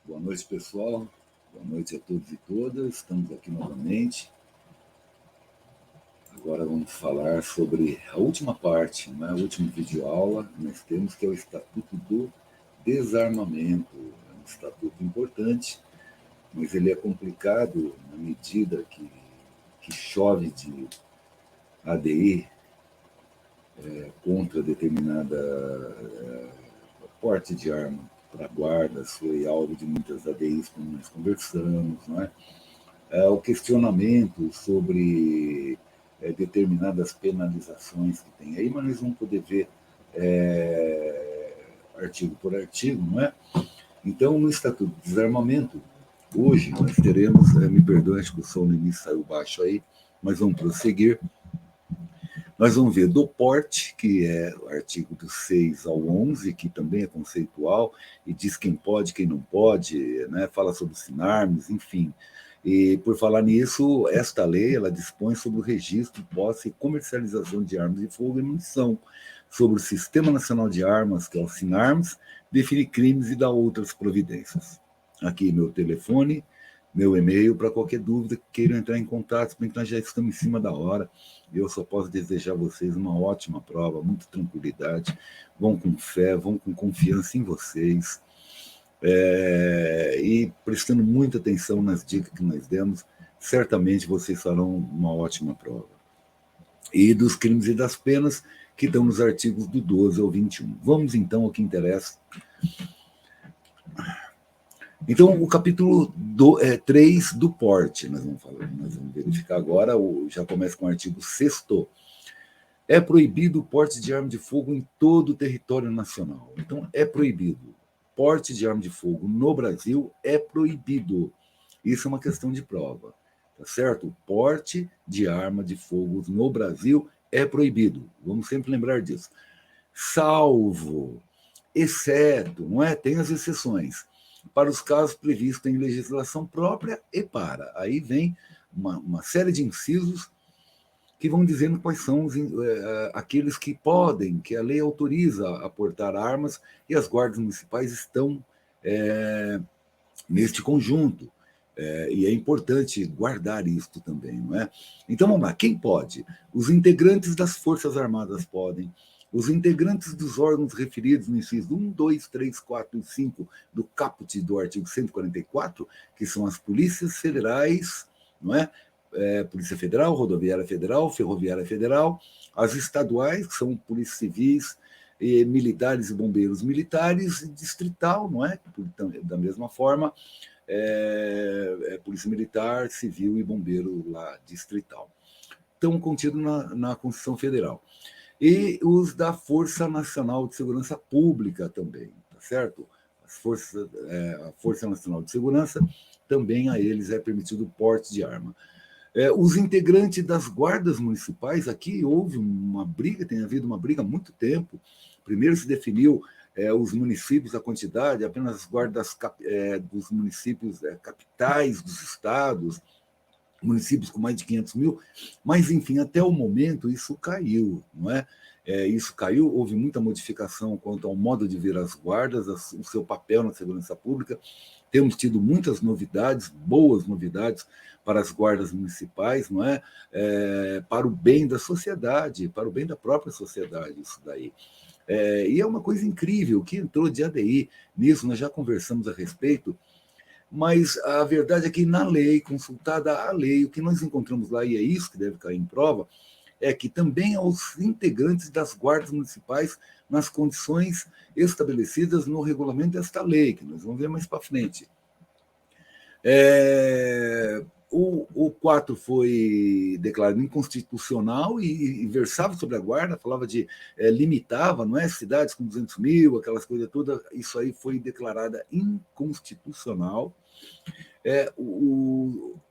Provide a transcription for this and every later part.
Boa noite, pessoal. Boa noite a todos e todas. Estamos aqui novamente. Agora vamos falar sobre a última parte, a última videoaula que nós temos, que é o Estatuto do Desarmamento. É um estatuto importante, mas ele é complicado na medida que chove de ADI contra determinada porte de arma para guardas, foi alvo de muitas ADIs, como nós conversamos, não é? O questionamento sobre determinadas penalizações que tem aí, mas nós vamos poder ver artigo por artigo, não é? Então, no Estatuto de Desarmamento, hoje nós teremos, me perdoe, acho que o som no início saiu baixo aí, mas vamos prosseguir. Nós vamos ver do porte, que é o artigo do 6 ao 11, que também é conceitual, e diz quem pode, quem não pode, né? Fala sobre sinarmes, enfim. E, por falar nisso, esta lei ela dispõe sobre o registro, posse e comercialização de armas de fogo e munição, sobre o Sistema Nacional de Armas, que é o SINARMS, define crimes e dá outras providências. Aqui meu telefone, meu e-mail, para qualquer dúvida que queiram entrar em contato, bem que nós já estamos em cima da hora. Eu só posso desejar a vocês uma ótima prova, muita tranquilidade. Vão com fé, vão com confiança em vocês. E prestando muita atenção nas dicas que nós demos, certamente vocês farão uma ótima prova. E dos crimes e das penas, que estão nos artigos do 12 ao 21. Vamos então ao que interessa. Então, o capítulo 3 do porte, nós vamos verificar agora, já começa com o artigo 6º. É proibido o porte de arma de fogo em todo o território nacional. Então, é proibido. Porte de arma de fogo no Brasil é proibido. Isso é uma questão de prova, tá certo? O porte de arma de fogo no Brasil é proibido. Vamos sempre lembrar disso. Salvo, exceto, não é? Tem as exceções, para os casos previstos em legislação própria e para. Aí vem uma série de incisos que vão dizendo quais são aqueles que podem, que a lei autoriza a portar armas, e as guardas municipais estão neste conjunto. E é importante guardar isto também, não é? Então, vamos lá. Quem pode? Os integrantes das Forças Armadas podem, os integrantes dos órgãos referidos no inciso 1, 2, 3, 4 e 5 do caput do artigo 144, que são as polícias federais, não é? Polícia Federal, Rodoviária Federal, Ferroviária Federal, as estaduais, que são polícias civis, militares e bombeiros militares, e distrital, não é? Da mesma forma, Polícia Militar, Civil e Bombeiro lá distrital. Estão contidos na Constituição Federal. E os da Força Nacional de Segurança Pública também, tá certo? A Força Nacional de Segurança, também a eles é permitido o porte de arma. Os integrantes das guardas municipais, aqui houve uma briga, tem havido uma briga há muito tempo. Primeiro se definiu os municípios, a quantidade, apenas as guardas dos municípios capitais dos estados, municípios com mais de 500 mil, mas, enfim, até o momento isso caiu, não é? Isso caiu, houve muita modificação quanto ao modo de ver as guardas, o seu papel na segurança pública. Temos tido muitas novidades, boas novidades para as guardas municipais, não é? Para o bem da sociedade, para o bem da própria sociedade, isso daí. E é uma coisa incrível que entrou de ADI. Nisso nós já conversamos a respeito, mas a verdade é que na lei, consultada a lei, o que nós encontramos lá, e é isso que deve cair em prova, é que também aos integrantes das guardas municipais nas condições estabelecidas no regulamento desta lei, que nós vamos ver mais para frente. O 4 foi declarado inconstitucional e versava sobre a guarda, falava de limitava, não é, cidades com 200 mil, aquelas coisas todas, isso aí foi declarada inconstitucional.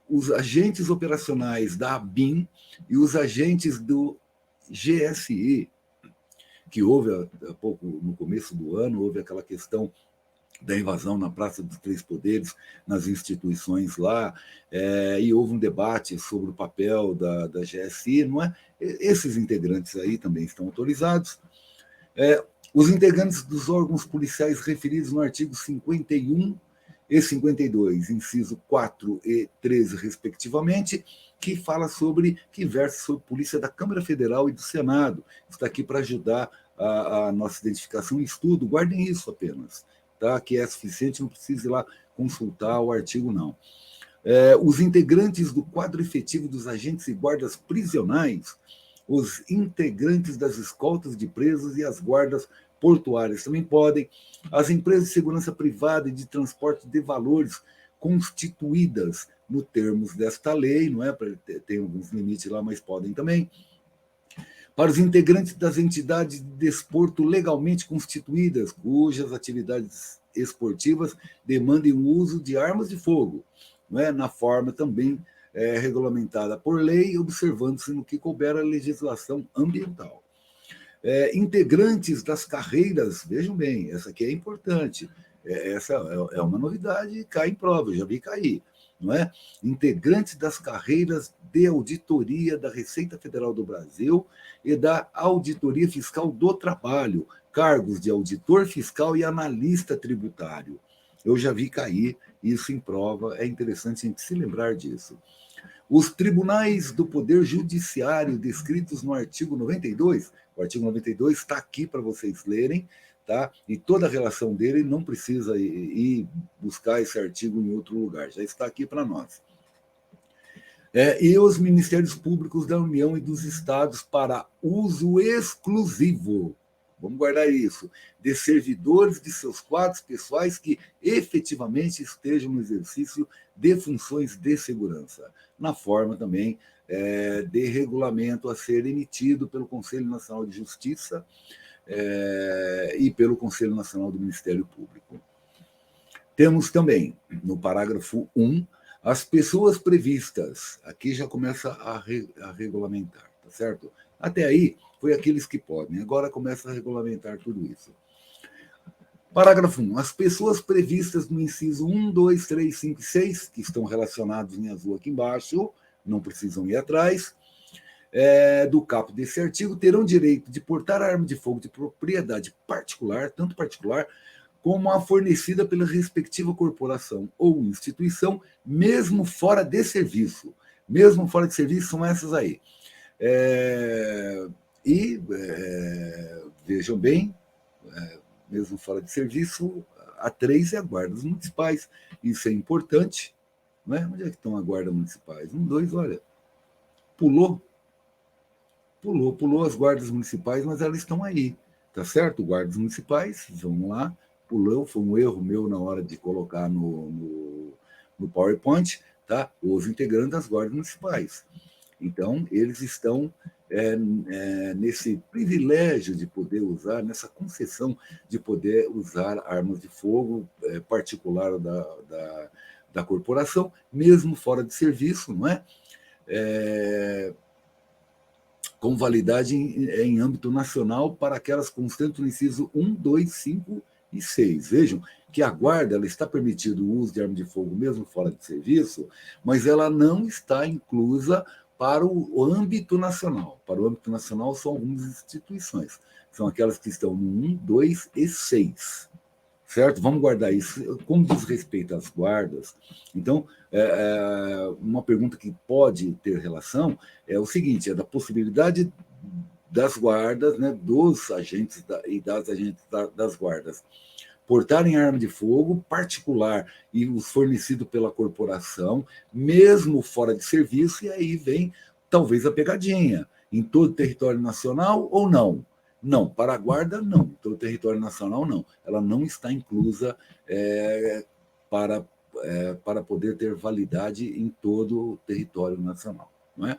Os agentes operacionais da ABIN e os agentes do GSI, que houve há pouco, no começo do ano, houve aquela questão da invasão na Praça dos Três Poderes, nas instituições lá, e houve um debate sobre o papel da GSI, não é? Esses integrantes aí também estão autorizados. Os integrantes dos órgãos policiais referidos no artigo 51 e 52, inciso 4 e 13, respectivamente, que fala sobre, que versa sobre polícia da Câmara Federal e do Senado. Está aqui para ajudar a nossa identificação e estudo. Guardem isso apenas, tá? Que é suficiente, não precisa ir lá consultar o artigo, não. Os integrantes do quadro efetivo dos agentes e guardas prisionais, os integrantes das escoltas de presos e as guardas portuárias também podem, as empresas de segurança privada e de transporte de valores constituídas no termos desta lei, não é? Tem alguns limites lá, mas podem também. Para os integrantes das entidades de desporto legalmente constituídas, cujas atividades esportivas demandem o uso de armas de fogo, não é? Na forma também regulamentada por lei, observando-se no que couber a legislação ambiental. Integrantes das carreiras, vejam bem, essa aqui é importante, essa é uma novidade, cai em prova, eu já vi cair, não é? Integrantes das carreiras de auditoria da Receita Federal do Brasil e da Auditoria Fiscal do Trabalho, cargos de auditor fiscal e analista tributário. Eu já vi cair isso em prova, é interessante a gente se lembrar disso. Os tribunais do Poder Judiciário descritos no artigo 92, o artigo 92 está aqui para vocês lerem, tá? E toda a relação dele não precisa ir buscar esse artigo em outro lugar, já está aqui para nós. E os Ministérios Públicos da União e dos Estados para uso exclusivo, vamos guardar isso, de servidores de seus quadros pessoais que efetivamente estejam no exercício de funções de segurança, na forma também de regulamento a ser emitido pelo Conselho Nacional de Justiça e pelo Conselho Nacional do Ministério Público. Temos também, no parágrafo 1, as pessoas previstas. Aqui já começa a regulamentar, tá certo? Até aí, foi aqueles que podem. Agora começa a regulamentar tudo isso. Parágrafo 1. As pessoas previstas no inciso 1, 2, 3, 5 e 6, que estão relacionados em azul aqui embaixo, não precisam ir atrás, do caput desse artigo, terão direito de portar arma de fogo de propriedade particular, tanto particular, como a fornecida pela respectiva corporação ou instituição, mesmo fora de serviço. Mesmo fora de serviço são essas aí. Vejam bem, mesmo fora de serviço, a 3 é a guarda dos municipais. Isso é importante. Não é? Onde é que estão as guardas municipais? 1, 2, olha. Pulou as guardas municipais, mas elas estão aí. Tá certo? Guardas municipais, vamos lá. Pulou, foi um erro meu na hora de colocar no PowerPoint, tá? Os integrantes das guardas municipais. Então, eles estão nesse privilégio de poder usar, nessa concessão de poder usar armas de fogo particular da corporação, mesmo fora de serviço, não é? Com validade em âmbito nacional para aquelas constantes no inciso 1, 2, 5 e 6. Vejam que a guarda ela está permitido o uso de arma de fogo mesmo fora de serviço, mas ela não está inclusa para o âmbito nacional. Para o âmbito nacional são algumas instituições. São aquelas que estão no 1, 2 e 6. Certo? Vamos guardar isso. Como diz respeito às guardas, então, uma pergunta que pode ter relação é o seguinte, é da possibilidade das guardas, né, dos agentes e das agentes das guardas, portarem arma de fogo particular e os fornecido pela corporação, mesmo fora de serviço, e aí vem talvez a pegadinha, em todo o território nacional ou não? Não, para a guarda, não. Em todo o território nacional, não. Ela não está inclusa para poder ter validade em todo o território nacional, não é?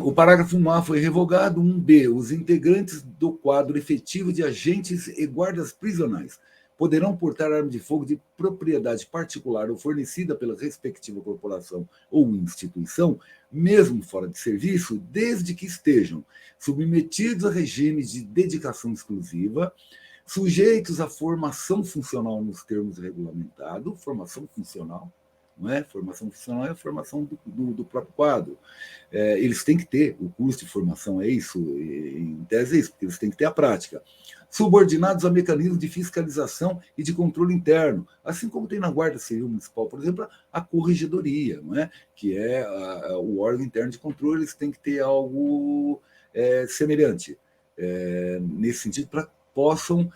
O parágrafo 1A foi revogado. 1B. Os integrantes do quadro efetivo de agentes e guardas prisionais poderão portar arma de fogo de propriedade particular ou fornecida pela respectiva corporação ou instituição, mesmo fora de serviço, desde que estejam submetidos a regimes de dedicação exclusiva, sujeitos à formação funcional nos termos regulamentados, formação funcional, não é? Formação funcional é a formação do próprio quadro. Eles têm que ter, o curso de formação é isso, em tese é isso, porque eles têm que ter a prática. subordinados a mecanismos de fiscalização e de controle interno, assim como tem na Guarda Civil Municipal, por exemplo, a corregedoria, não é? Que é o órgão interno de controle, eles têm que ter algo semelhante, nesse sentido, para que possam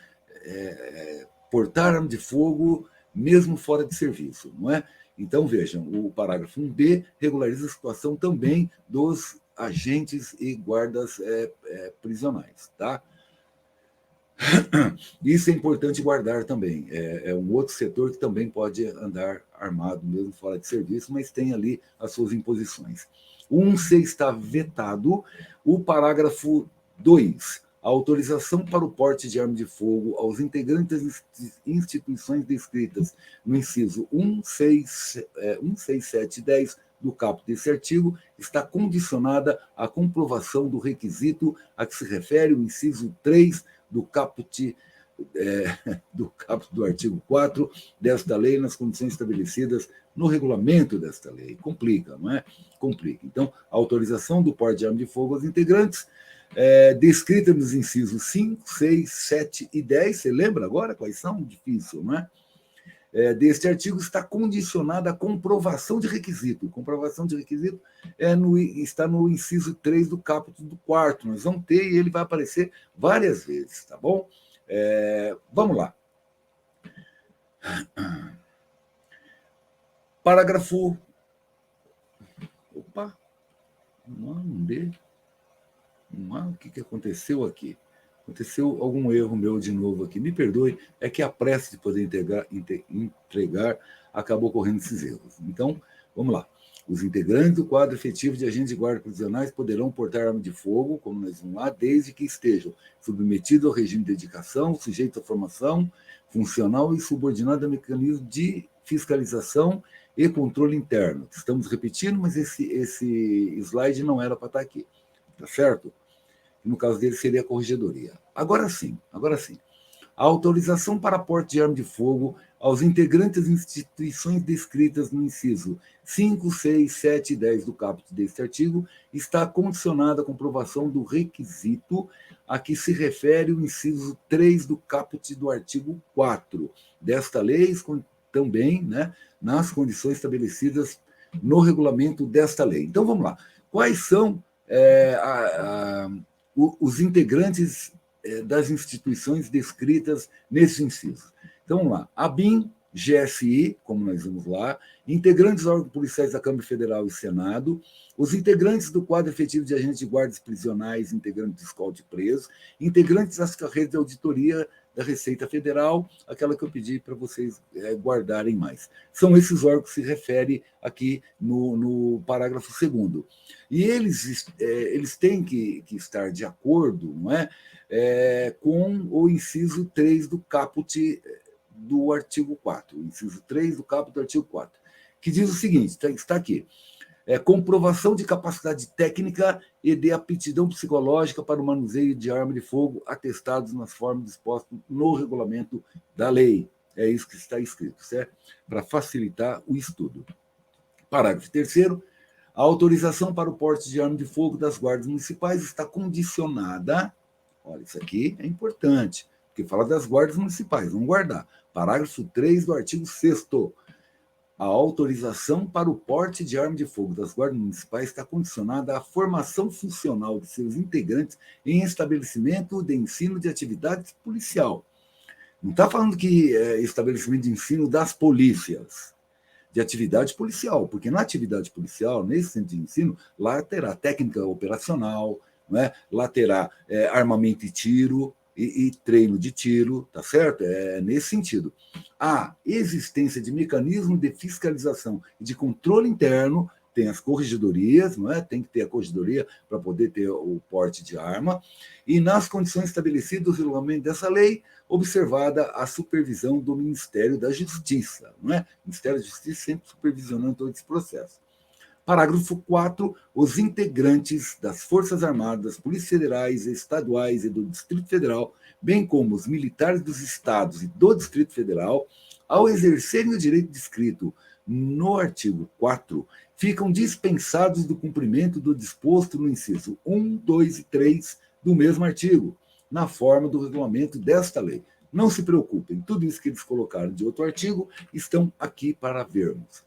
portar arma de fogo mesmo fora de serviço, não é? Então, vejam, o parágrafo 1b regulariza a situação também dos agentes e guardas prisionais, tá? Isso é importante guardar também. É um outro setor que também pode andar armado, mesmo fora de serviço, mas tem ali as suas imposições. O 1C está vetado. O parágrafo 2. A autorização para o porte de arma de fogo aos integrantes das instituições descritas no inciso 1, 6, 7 e 10 do caput desse artigo está condicionada à comprovação do requisito a que se refere o inciso 3 do caput do artigo 4 desta lei, nas condições estabelecidas no regulamento desta lei. Complica, não é? Complica. Então, a autorização do porte de arma de fogo aos integrantes, descrita nos incisos 5, 6, 7 e 10, você lembra agora quais são? Difícil, não é? Deste artigo está condicionada à comprovação de requisito. Comprovação de requisito está no inciso 3 do caput do 4º. Nós vamos ter e ele vai aparecer várias vezes, tá bom? Vamos lá. Parágrafo... Opa! Um B. O que aconteceu aqui? Aconteceu algum erro meu de novo aqui. Me perdoe, é que a pressa de poder entregar acabou correndo esses erros. Então, vamos lá. Os integrantes do quadro efetivo de agentes de guarda prisionais poderão portar arma de fogo, como nós vamos lá, desde que estejam submetidos ao regime de dedicação, sujeitos à formação funcional e subordinados a mecanismos de fiscalização e controle interno. Estamos repetindo, mas esse slide não era para estar aqui. Tá certo? No caso dele, seria a corregedoria. Agora sim. A autorização para porte de arma de fogo aos integrantes das instituições descritas no inciso 5, 6, 7 e 10 do caput deste artigo está condicionada à comprovação do requisito a que se refere o inciso 3 do caput do artigo 4 desta lei, também, né, nas condições estabelecidas no regulamento desta lei. Então, vamos lá. Quais são os integrantes das instituições descritas nesse inciso? Então, vamos lá. ABIN, GSI, como nós vamos lá, integrantes dos órgãos policiais da Câmara Federal e Senado, os integrantes do quadro efetivo de agentes de guardas prisionais, integrantes de escolta de presos, integrantes das carreiras de auditoria da Receita Federal, aquela que eu pedi para vocês guardarem mais. São esses órgãos que se refere aqui no parágrafo 2º. E eles têm que estar de acordo, não é, com o inciso 3 do caput do artigo 4, o inciso 3 do caput do artigo 4, que diz o seguinte, está aqui, comprovação de capacidade técnica e de aptidão psicológica para o manuseio de arma de fogo atestados nas formas dispostas no regulamento da lei. É isso que está escrito, certo? Para facilitar o estudo. Parágrafo 3º. A autorização para o porte de arma de fogo das guardas municipais está condicionada, olha, isso aqui é importante, porque fala das guardas municipais, vamos guardar. Parágrafo 3 do artigo 6º. A autorização para o porte de arma de fogo das guardas municipais está condicionada à formação funcional de seus integrantes em estabelecimento de ensino de atividade policial. Não está falando que estabelecimento de ensino das polícias, de atividade policial, porque na atividade policial, nesse centro de ensino, lá terá técnica operacional, não é? Lá terá armamento e tiro, e treino de tiro, tá certo? É nesse sentido. A existência de mecanismo de fiscalização e de controle interno, tem as corregedorias, não é? Tem que ter a corregedoria para poder ter o porte de arma, e nas condições estabelecidas no regulamento dessa lei, observada a supervisão do Ministério da Justiça, não é? O Ministério da Justiça sempre supervisionando todo esse processo. Parágrafo 4. Os integrantes das Forças Armadas, Polícias Federais, Estaduais e do Distrito Federal, bem como os militares dos estados e do Distrito Federal, ao exercerem o direito descrito no artigo 4, ficam dispensados do cumprimento do disposto no inciso 1, 2 e 3 do mesmo artigo, na forma do regulamento desta lei. Não se preocupem, tudo isso que eles colocaram de outro artigo estão aqui para vermos.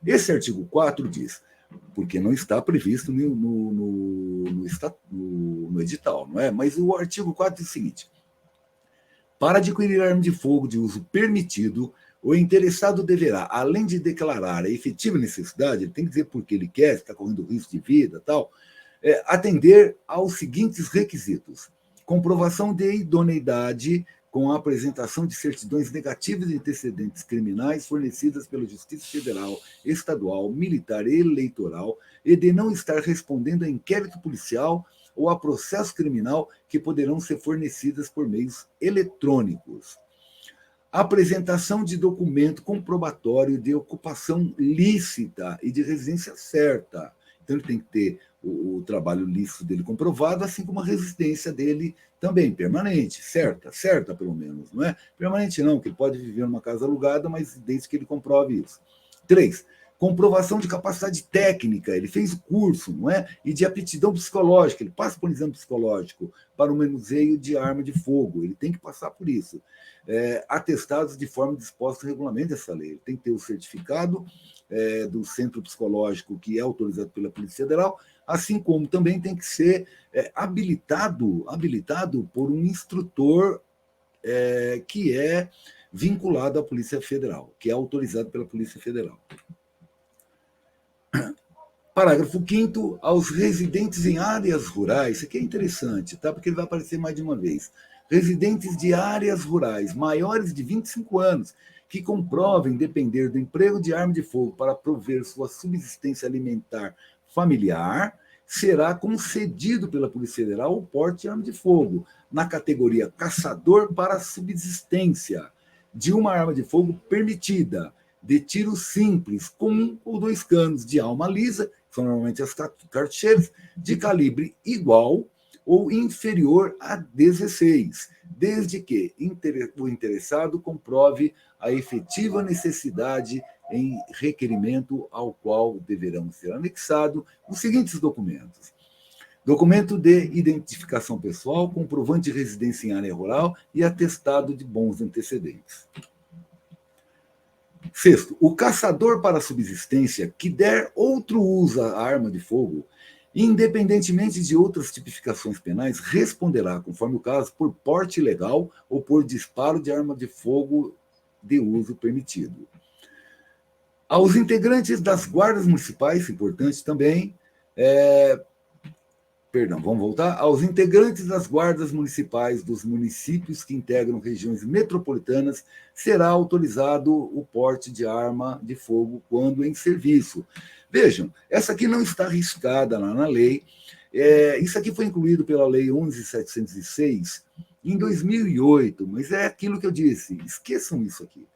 Esse artigo 4 diz, porque não está previsto no edital, não é? Mas o artigo 4 diz o seguinte: para adquirir arma de fogo de uso permitido, o interessado deverá, além de declarar a efetiva necessidade, ele tem que dizer por que ele quer, se está correndo risco de vida, tal, atender aos seguintes requisitos: comprovação de idoneidade com a apresentação de certidões negativas de antecedentes criminais fornecidas pela Justiça Federal, Estadual, Militar e Eleitoral, e de não estar respondendo a inquérito policial ou a processo criminal que poderão ser fornecidas por meios eletrônicos. Apresentação de documento comprobatório de ocupação lícita e de residência certa. Então, ele tem que ter o trabalho lícito dele comprovado, assim como a residência dele também, permanente, certa pelo menos, não é? Permanente não, que ele pode viver numa casa alugada, mas desde que ele comprove isso. 3, comprovação de capacidade técnica, ele fez o curso, não é? E de aptidão psicológica, ele passa por um exame psicológico para o manuseio de arma de fogo, ele tem que passar por isso. Atestados de forma disposta no regulamento dessa lei, ele tem que ter o certificado do centro psicológico que é autorizado pela Polícia Federal, assim como também tem que ser habilitado por um instrutor que é vinculado à Polícia Federal, que é autorizado pela Polícia Federal. Parágrafo 5º, aos residentes em áreas rurais, isso aqui é interessante, tá? Porque ele vai aparecer mais de uma vez. Residentes de áreas rurais maiores de 25 anos, que comprovem depender do emprego de arma de fogo para prover sua subsistência alimentar familiar, será concedido pela Polícia Federal o porte de arma de fogo, na categoria caçador para subsistência, de uma arma de fogo permitida, de tiro simples, com 1 ou 2 canos de alma lisa, que são normalmente as cartucheiras, de calibre igual ou inferior a 16, desde que o interessado comprove a efetiva necessidade em requerimento ao qual deverão ser anexados os seguintes documentos: documento de identificação pessoal, comprovante de residência em área rural e atestado de bons antecedentes. 6º, o caçador para subsistência que der outro uso à arma de fogo, independentemente de outras tipificações penais, responderá, conforme o caso, por porte ilegal ou por disparo de arma de fogo de uso permitido. Aos integrantes das guardas municipais, importante também, vamos voltar. Aos integrantes das guardas municipais dos municípios que integram regiões metropolitanas, será autorizado o porte de arma de fogo quando em serviço. Vejam, essa aqui não está arriscada lá na lei. Isso aqui foi incluído pela Lei 11.706 em 2008, mas é aquilo que eu disse, esqueçam isso aqui.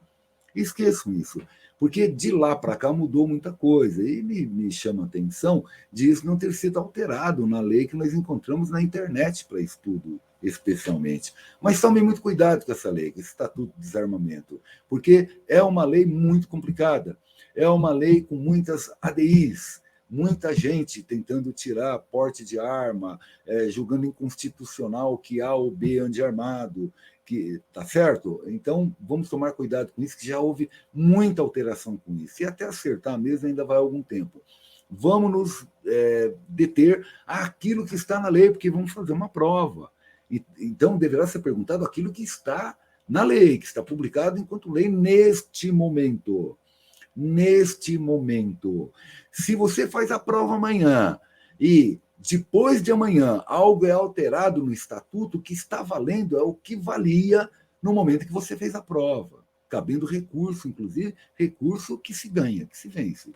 Esqueçam isso, porque de lá para cá mudou muita coisa, e me chama a atenção de isso não ter sido alterado na lei que nós encontramos na internet para estudo, especialmente. Mas tomem muito cuidado com essa lei, com esse Estatuto de Desarmamento, porque é uma lei muito complicada, é uma lei com muitas ADIs, muita gente tentando tirar porte de arma, julgando inconstitucional que A ou B ande armado, que tá certo? Então, vamos tomar cuidado com isso, que já houve muita alteração com isso. E até acertar mesmo ainda vai algum tempo. Vamos nos deter àquilo que está na lei, porque vamos fazer uma prova. Então, deverá ser perguntado aquilo que está na lei, que está publicado enquanto lei neste momento. Neste momento. Se você faz a prova amanhã e depois de amanhã algo é alterado no estatuto, o que está valendo é o que valia no momento que você fez a prova, cabendo recurso, inclusive, recurso que se ganha, que se vence.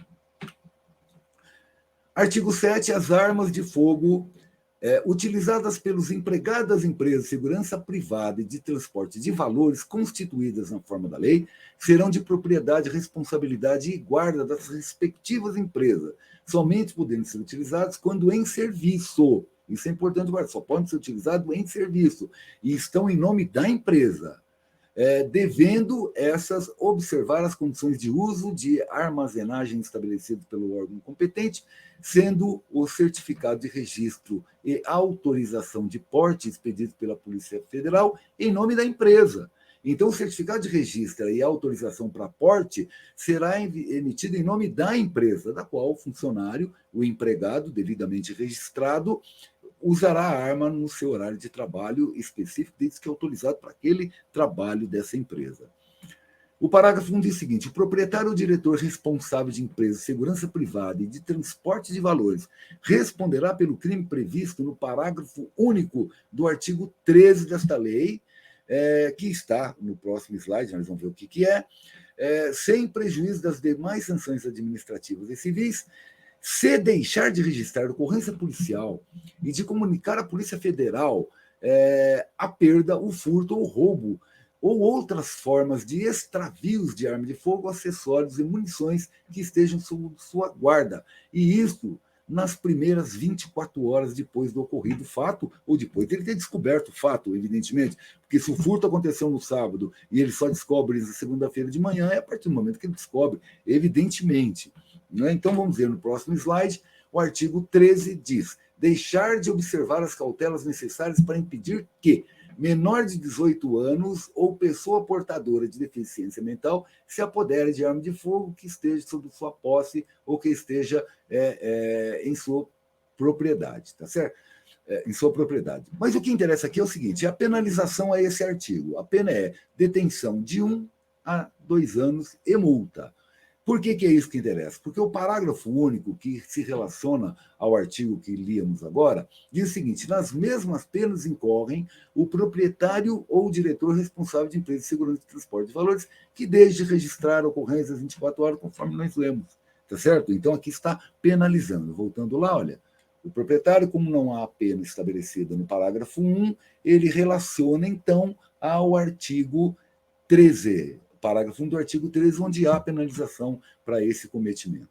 Artigo 7. As armas de fogo utilizadas pelos empregados das empresas de segurança privada e de transporte de valores constituídas na forma da lei serão de propriedade, responsabilidade e guarda das respectivas empresas, somente podendo ser utilizados quando em serviço. Isso é importante, só podem ser utilizados em serviço e estão em nome da empresa. devendo essas observar as condições de uso de armazenagem estabelecidas pelo órgão competente, sendo o certificado de registro e autorização de porte expedido pela Polícia Federal em nome da empresa. Então, o certificado de registro e autorização para porte será emitido em nome da empresa, da qual o funcionário, o empregado devidamente registrado, usará a arma no seu horário de trabalho específico, desde que é autorizado para aquele trabalho dessa empresa. O parágrafo 1 diz o seguinte: o proprietário ou diretor responsável de empresa de segurança privada e de transporte de valores responderá pelo crime previsto no parágrafo único do artigo 13 desta lei, que está no próximo slide, nós vamos ver o que é, sem prejuízo das demais sanções administrativas e civis, se deixar de registrar ocorrência policial e de comunicar à Polícia Federal a perda, o furto ou roubo ou outras formas de extravios de arma de fogo, acessórios e munições que estejam sob sua guarda. E isso nas primeiras 24 horas depois do ocorrido fato, ou depois dele ter descoberto o fato, evidentemente, porque se o furto aconteceu no sábado e ele só descobre na segunda-feira de manhã, é a partir do momento que ele descobre, evidentemente. Então, vamos ver no próximo slide, o artigo 13 diz: deixar de observar as cautelas necessárias para impedir que menor de 18 anos ou pessoa portadora de deficiência mental se apodere de arma de fogo que esteja sob sua posse ou que esteja em sua propriedade, tá certo? Em sua propriedade. Mas o que interessa aqui é o seguinte: a penalização a esse artigo. A pena é detenção de 1 a 2 anos e multa. Por que é isso que interessa? Porque o parágrafo único que se relaciona ao artigo que líamos agora diz o seguinte: nas mesmas penas incorrem o proprietário ou o diretor responsável de empresa de segurança de transporte de valores que deixe de registrar ocorrências 24 horas, conforme nós lemos. Tá certo? Então, aqui está penalizando. Voltando lá, olha, o proprietário, como não há pena estabelecida no parágrafo 1, ele relaciona, então, ao artigo 13, parágrafo 1 do artigo 13, onde há penalização para esse cometimento.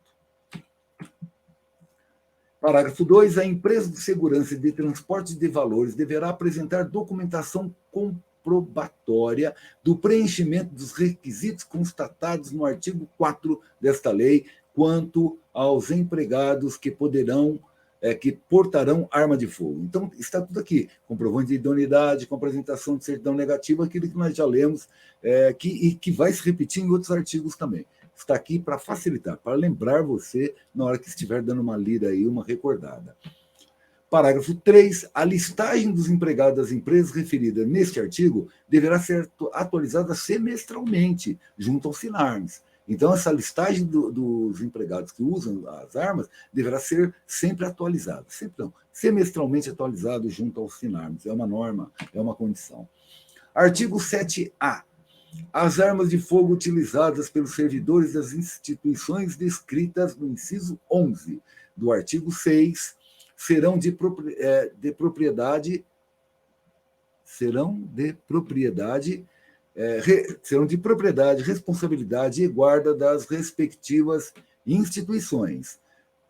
Parágrafo 2. A empresa de segurança e de transporte de valores deverá apresentar documentação comprobatória do preenchimento dos requisitos constatados no artigo 4 desta lei, quanto aos empregados que portarão arma de fogo. Então, está tudo aqui: comprovante de idoneidade, com apresentação de certidão negativa, aquilo que nós já lemos, e que vai se repetir em outros artigos também. Está aqui para facilitar, para lembrar você na hora que estiver dando uma lida aí, uma recordada. Parágrafo 3. A listagem dos empregados das empresas referida neste artigo deverá ser atualizada semestralmente, junto ao Sinarmes. Então, essa listagem dos empregados que usam as armas deverá ser sempre atualizada. Sempre não, semestralmente atualizado junto ao Sinarmes. É uma norma, é uma condição. Artigo 7A. As armas de fogo utilizadas pelos servidores das instituições descritas no inciso 11 do artigo 6 serão de propriedade, responsabilidade e guarda das respectivas instituições,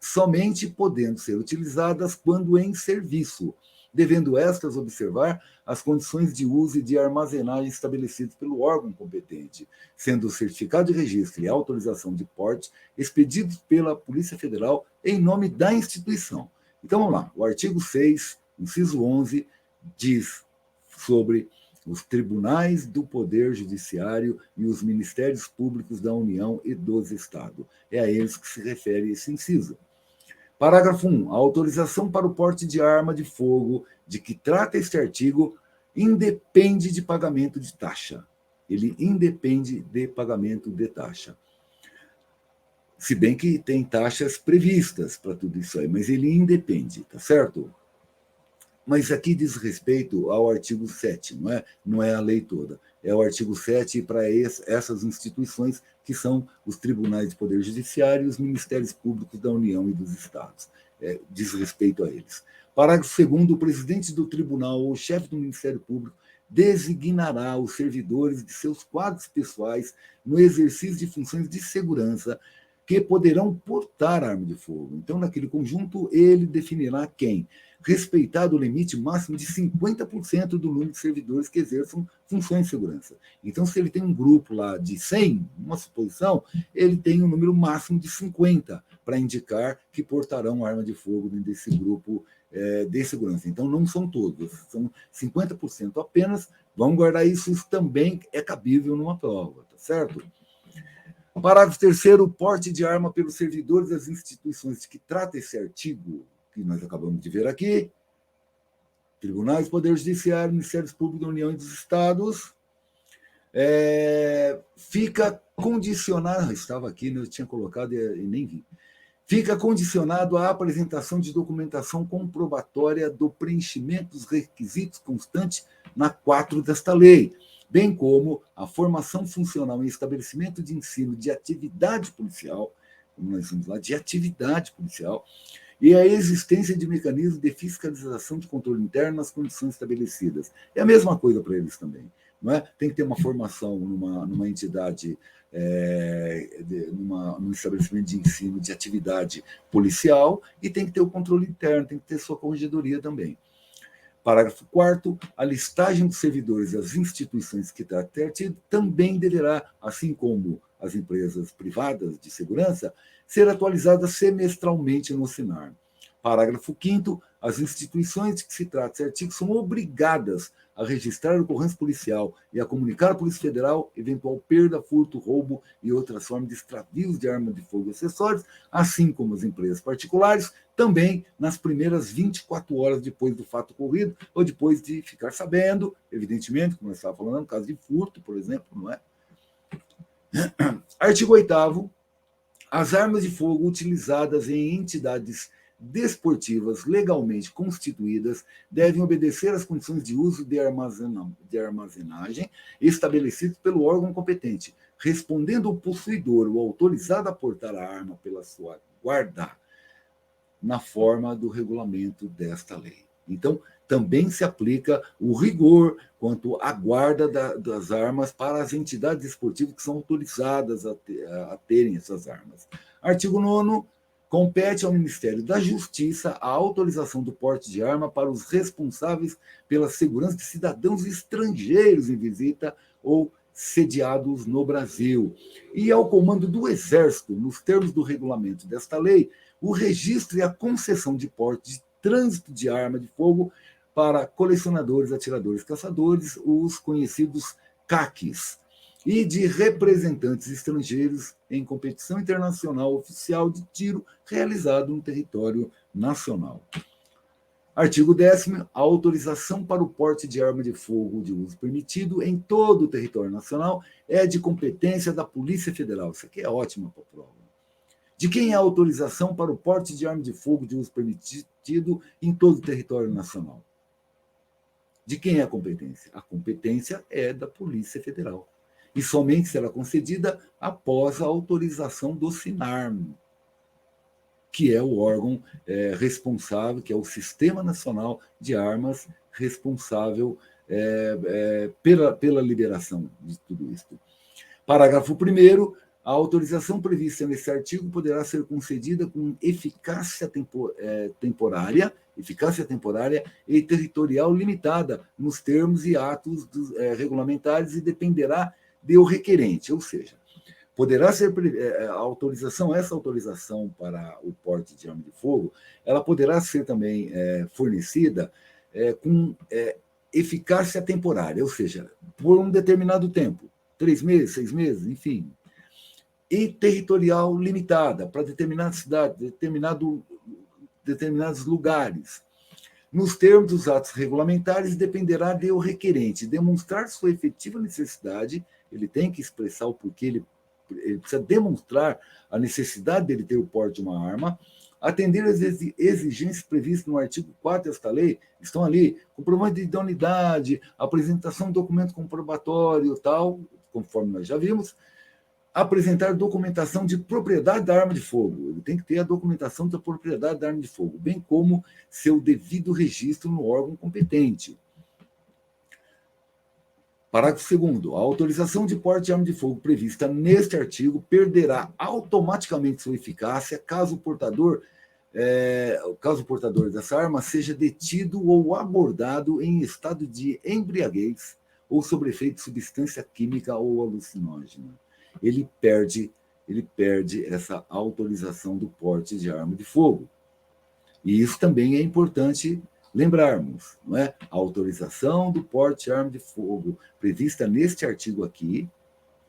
somente podendo ser utilizadas quando em serviço, devendo estas observar as condições de uso e de armazenagem estabelecidas pelo órgão competente, sendo o certificado de registro e autorização de porte expedidos pela Polícia Federal em nome da instituição. Então, vamos lá. O artigo 6, inciso 11, diz sobre os tribunais do Poder Judiciário e os ministérios públicos da União e dos Estados. É a eles que se refere esse inciso. Parágrafo 1. A autorização para o porte de arma de fogo de que trata este artigo independe de pagamento de taxa. Ele independe de pagamento de taxa. Se bem que tem taxas previstas para tudo isso aí, mas ele independe, tá certo? Mas aqui diz respeito ao artigo 7, não é a lei toda. É o artigo 7 para essas instituições que são os tribunais de poder judiciário e os ministérios públicos da União e dos Estados. Diz respeito a eles. Parágrafo 2º. O presidente do tribunal ou o chefe do Ministério Público designará os servidores de seus quadros pessoais no exercício de funções de segurança que poderão portar arma de fogo. Então, naquele conjunto, ele definirá quem respeitado o limite máximo de 50% do número de servidores que exerçam funções de segurança. Então, se ele tem um grupo lá de 100, uma suposição, ele tem um número máximo de 50 para indicar que portarão arma de fogo dentro desse grupo de segurança. Então, não são todos, são 50% apenas. Vamos guardar isso, isso também é cabível numa prova, tá certo? Parágrafo 3º, porte de arma pelos servidores das instituições de que trata esse artigo, que nós acabamos de ver aqui, tribunais, Poder Judiciário, Ministérios Públicos da União e dos Estados, fica condicionado, estava aqui, eu tinha colocado e nem vi, fica condicionado à apresentação de documentação comprobatória do preenchimento dos requisitos constantes na 4 desta lei, bem como a formação funcional em estabelecimento de ensino de atividade policial, como nós vamos lá, de atividade policial, e a existência de mecanismos de fiscalização de controle interno nas condições estabelecidas. É a mesma coisa para eles também. Não é? Tem que ter uma formação numa entidade, num estabelecimento de ensino de atividade policial, e tem que ter o controle interno, tem que ter sua corregedoria também. Parágrafo 4º, a listagem dos servidores das instituições que trata o artigo também deverá, assim como as empresas privadas de segurança, ser atualizada semestralmente no SINAR. Parágrafo 5º, as instituições de que se trata esse artigo são obrigadas a registrar a ocorrência policial e a comunicar à Polícia Federal eventual perda, furto, roubo e outras formas de extravios de arma de fogo e acessórios, assim como as empresas particulares, também nas primeiras 24 horas depois do fato ocorrido, ou depois de ficar sabendo, evidentemente, como eu estava falando, no caso de furto, por exemplo, não é? Artigo 8º, as armas de fogo utilizadas em entidades desportivas legalmente constituídas devem obedecer às condições de uso de armazenagem estabelecidas pelo órgão competente, respondendo o possuidor ou autorizado a portar a arma pela sua guarda na forma do regulamento desta lei. Então, também se aplica o rigor quanto à guarda das armas para as entidades esportivas que são autorizadas a terem essas armas. Artigo 9º, compete ao Ministério da Justiça a autorização do porte de arma para os responsáveis pela segurança de cidadãos estrangeiros em visita ou sediados no Brasil. E ao comando do Exército, nos termos do regulamento desta lei, o registro e a concessão de porte de trânsito de arma de fogo para colecionadores, atiradores, caçadores, os conhecidos CACs, e de representantes estrangeiros em competição internacional oficial de tiro realizado no território nacional. Artigo 10º, a autorização para o porte de arma de fogo de uso permitido em todo o território nacional é de competência da Polícia Federal. Isso aqui é ótimo para a prova. De quem é a autorização para o porte de arma de fogo de uso permitido em todo o território nacional? De quem é a competência? A competência é da Polícia Federal. E somente será concedida após a autorização do SINAR, que é o órgão responsável, que é o Sistema Nacional de Armas, responsável pela liberação de tudo isso. Parágrafo 1º, a autorização prevista nesse artigo poderá ser concedida com eficácia temporária e territorial limitada nos termos e atos regulamentares e dependerá do requerente, ou seja, poderá ser essa autorização para o porte de arma de fogo, ela poderá ser também fornecida com eficácia temporária, ou seja, por um determinado tempo, 3 meses, 6 meses, enfim, e territorial limitada para determinadas cidades, determinados lugares. Nos termos dos atos regulamentares, dependerá do requerente demonstrar sua efetiva necessidade, ele tem que expressar o porquê ele precisa demonstrar a necessidade dele ter o porte de uma arma, atender às exigências previstas no artigo 4 desta lei, estão ali, comprovante de idoneidade, apresentação de documento comprobatório, tal, conforme nós já vimos, apresentar documentação de propriedade da arma de fogo. Ele tem que ter a documentação da propriedade da arma de fogo, bem como seu devido registro no órgão competente. Parágrafo 2º. A autorização de porte de arma de fogo prevista neste artigo perderá automaticamente sua eficácia caso o portador caso o portador dessa arma seja detido ou abordado em estado de embriaguez ou sob efeito de substância química ou alucinógena. Ele perde essa autorização do porte de arma de fogo. E isso também é importante lembrarmos, não é? A autorização do porte de arma de fogo prevista neste artigo aqui,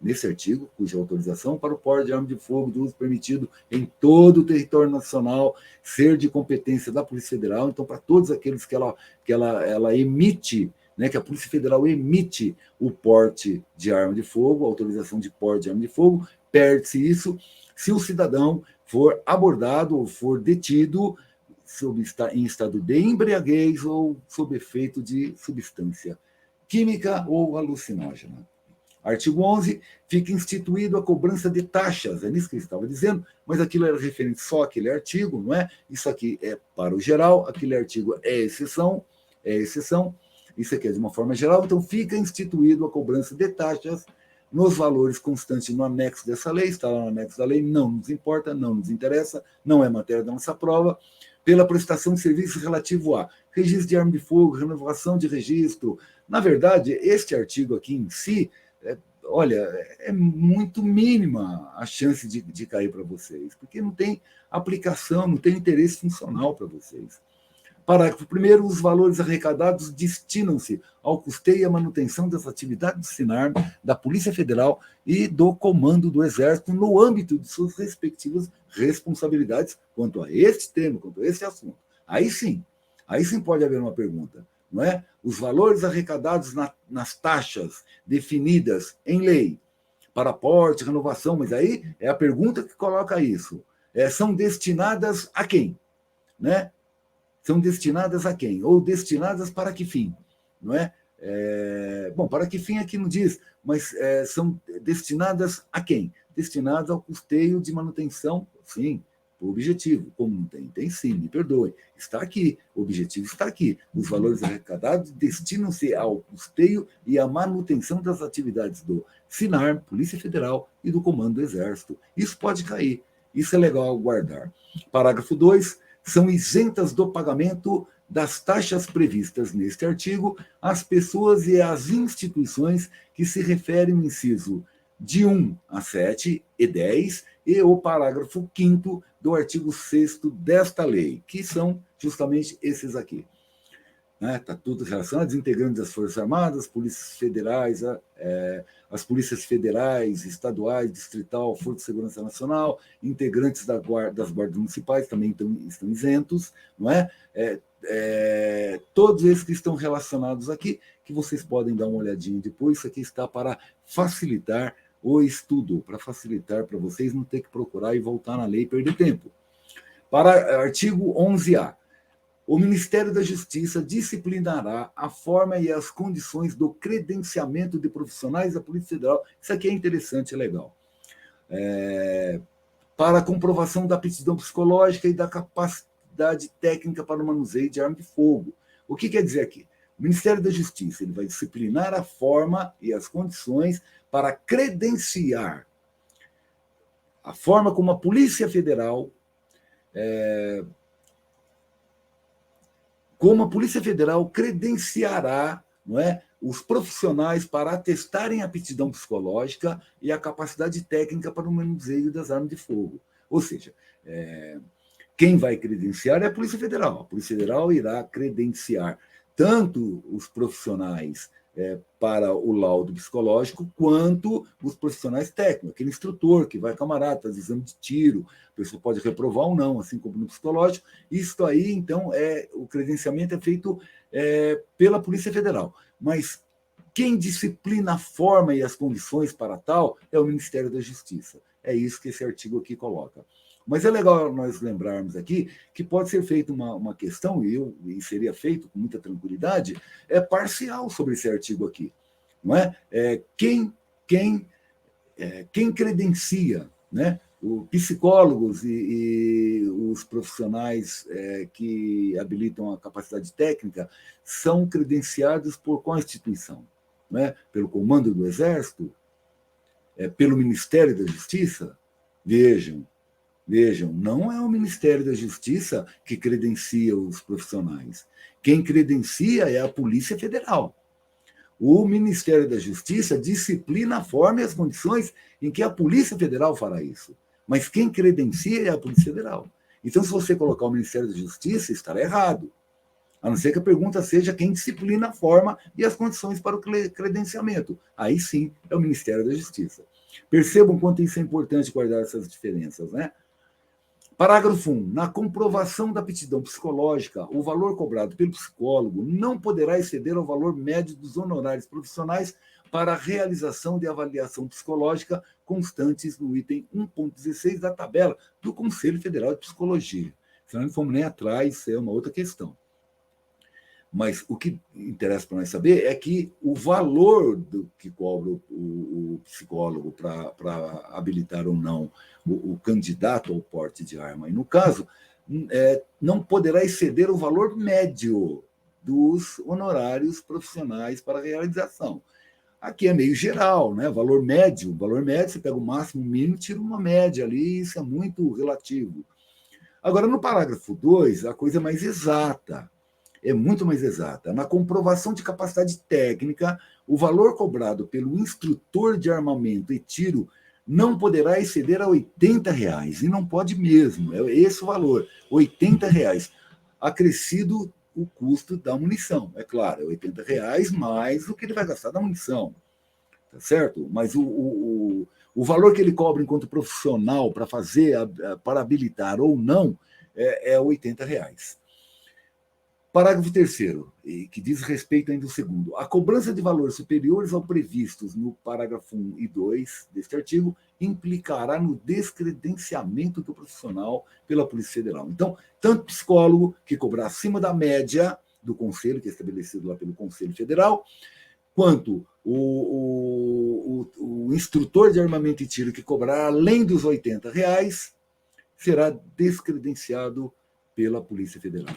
nesse artigo, cuja autorização para o porte de arma de fogo de uso permitido em todo o território nacional ser de competência da Polícia Federal. Então, para todos aqueles que ela emite, né, que a Polícia Federal emite o porte de arma de fogo, a autorização de porte de arma de fogo, perde-se isso se o cidadão for abordado ou for detido em estado de embriaguez ou sob efeito de substância química ou alucinógena. Artigo 11, fica instituído a cobrança de taxas, é nisso que eu estava dizendo, mas aquilo era referente só àquele artigo, não é? Isso aqui é para o geral, aquele artigo é exceção, isso aqui é de uma forma geral, então fica instituído a cobrança de taxas nos valores constantes no anexo dessa lei, está lá no anexo da lei, não nos importa, não nos interessa, não é matéria da nossa prova, pela prestação de serviços relativo a registro de arma de fogo, renovação de registro. Na verdade, este artigo aqui em si, olha, é muito mínima a chance de cair para vocês, porque não tem aplicação, não tem interesse funcional para vocês. Parágrafo 1º, os valores arrecadados destinam-se ao custeio e à manutenção das atividades do SINARM, da Polícia Federal e do Comando do Exército no âmbito de suas respectivas responsabilidades quanto a este tema, quanto a este assunto. Aí sim pode haver uma pergunta, não é? Os valores arrecadados nas taxas definidas em lei para porte, renovação, mas aí é a pergunta que coloca isso. São destinadas a quem? Né? São destinadas a quem? Ou destinadas para que fim? Não é? Bom, para que fim aqui não diz, mas são destinadas a quem? Destinadas ao custeio de manutenção, sim, o objetivo. Como não tem? Tem sim, me perdoem. Está aqui, o objetivo está aqui. Os valores arrecadados destinam-se ao custeio e à manutenção das atividades do SINARM, Polícia Federal e do Comando do Exército. Isso pode cair. Isso é legal guardar. Parágrafo 2. São isentas do pagamento das taxas previstas neste artigo as pessoas e as instituições que se referem ao inciso de 1 a 7 e 10 e o parágrafo 5º do artigo 6º desta lei, que são justamente esses aqui. Está tudo relacionado, integrantes das Forças Armadas, polícias federais, as polícias federais, estaduais, distrital, Força de Segurança Nacional, integrantes das guardas municipais também estão isentos, não é? Todos esses que estão relacionados aqui, que vocês podem dar uma olhadinha depois, isso aqui está para facilitar o estudo, para facilitar para vocês não ter que procurar e voltar na lei e perder tempo. Para artigo 11A. O Ministério da Justiça disciplinará a forma e as condições do credenciamento de profissionais da Polícia Federal. Isso aqui é interessante, é legal. Para a comprovação da aptidão psicológica e da capacidade técnica para o manuseio de arma de fogo. O que quer dizer aqui? O Ministério da Justiça ele vai disciplinar a forma e as condições para credenciar a forma como a Polícia Federal credenciará, não é, os profissionais para atestarem a aptidão psicológica e a capacidade técnica para o manuseio das armas de fogo. Ou seja, quem vai credenciar é a Polícia Federal. A Polícia Federal irá credenciar tanto os profissionais para o laudo psicológico, quanto os profissionais técnicos, aquele instrutor que vai camarada, faz exame de tiro, a pessoa pode reprovar ou não, assim como no psicológico. Isso aí, então, o credenciamento é feito pela Polícia Federal. Mas quem disciplina a forma e as condições para tal é o Ministério da Justiça. É isso que esse artigo aqui coloca. Mas é legal nós lembrarmos aqui que pode ser feita uma questão, e seria feito com muita tranquilidade, parcial sobre esse artigo aqui. Não é? Quem credencia, né? Os psicólogos e os profissionais que habilitam a capacidade técnica são credenciados por qual instituição? Não é? Pelo Comando do Exército? Pelo Ministério da Justiça? Vejam, Vejam, não é o Ministério da Justiça que credencia os profissionais. Quem credencia é a Polícia Federal. O Ministério da Justiça disciplina a forma e as condições em que a Polícia Federal fará isso. Mas quem credencia é a Polícia Federal. Então, se você colocar o Ministério da Justiça, estará errado. A não ser que a pergunta seja quem disciplina a forma e as condições para o credenciamento. Aí sim é o Ministério da Justiça. Percebam quanto isso é importante guardar essas diferenças, né? Parágrafo 1. Na comprovação da aptidão psicológica, o valor cobrado pelo psicólogo não poderá exceder ao valor médio dos honorários profissionais para a realização de avaliação psicológica constantes no item 1.16 da tabela do Conselho Federal de Psicologia. Se não fomos nem atrás, isso é uma outra questão. Mas o que interessa para nós saber é que o valor do que cobra o psicólogo para habilitar ou não o candidato ao porte de arma, e no caso, não poderá exceder o valor médio dos honorários profissionais para a realização. Aqui é meio geral, né? Valor médio, você pega o máximo, o mínimo, tira uma média ali, isso é muito relativo. Agora, no parágrafo 2, a coisa é mais exata. É muito mais exata. Na comprovação de capacidade técnica, o valor cobrado pelo instrutor de armamento e tiro não poderá exceder a R$80, e não pode mesmo, é esse o valor, R$80, acrescido o custo da munição, é claro, é R$80 mais o que ele vai gastar da munição, tá certo? Mas o valor que ele cobra enquanto profissional para fazer, para habilitar ou não, é R$80. Parágrafo 3º, que diz respeito ainda ao segundo. A cobrança de valores superiores ao previstos no parágrafo 1 e 2 deste artigo implicará no descredenciamento do profissional pela Polícia Federal. Então, tanto psicólogo que cobrar acima da média do Conselho, que é estabelecido lá pelo Conselho Federal, quanto o instrutor de armamento e tiro que cobrar além dos R$80, será descredenciado pela Polícia Federal.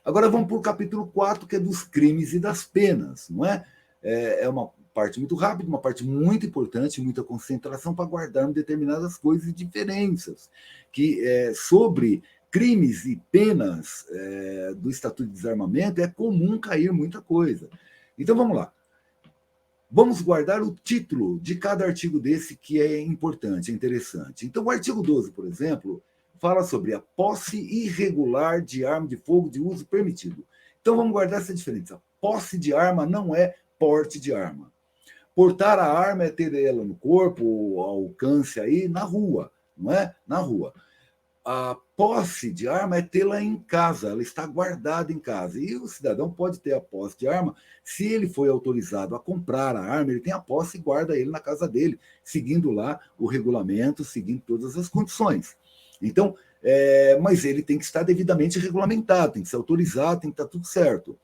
Agora vamos para o capítulo 4, que é dos crimes e das penas, não é? É uma parte muito rápida, uma parte muito importante, muita concentração para guardarmos determinadas coisas e diferenças, que sobre crimes e penas do Estatuto de Desarmamento é comum cair muita coisa. Então vamos lá. Vamos guardar o título de cada artigo desse, que é importante, é interessante. Então o artigo 12, por exemplo, fala sobre a posse irregular de arma de fogo de uso permitido. Então vamos guardar essa diferença. Posse de arma não é porte de arma. Portar a arma é ter ela no corpo, ao alcance aí, na rua, não é? Na rua. A posse de arma é tê-la em casa, ela está guardada em casa. E o cidadão pode ter a posse de arma se ele foi autorizado a comprar a arma, ele tem a posse e guarda ele na casa dele, seguindo lá o regulamento, seguindo todas as condições. Então, mas ele tem que estar devidamente regulamentado, tem que ser autorizado, tem que estar tudo certo.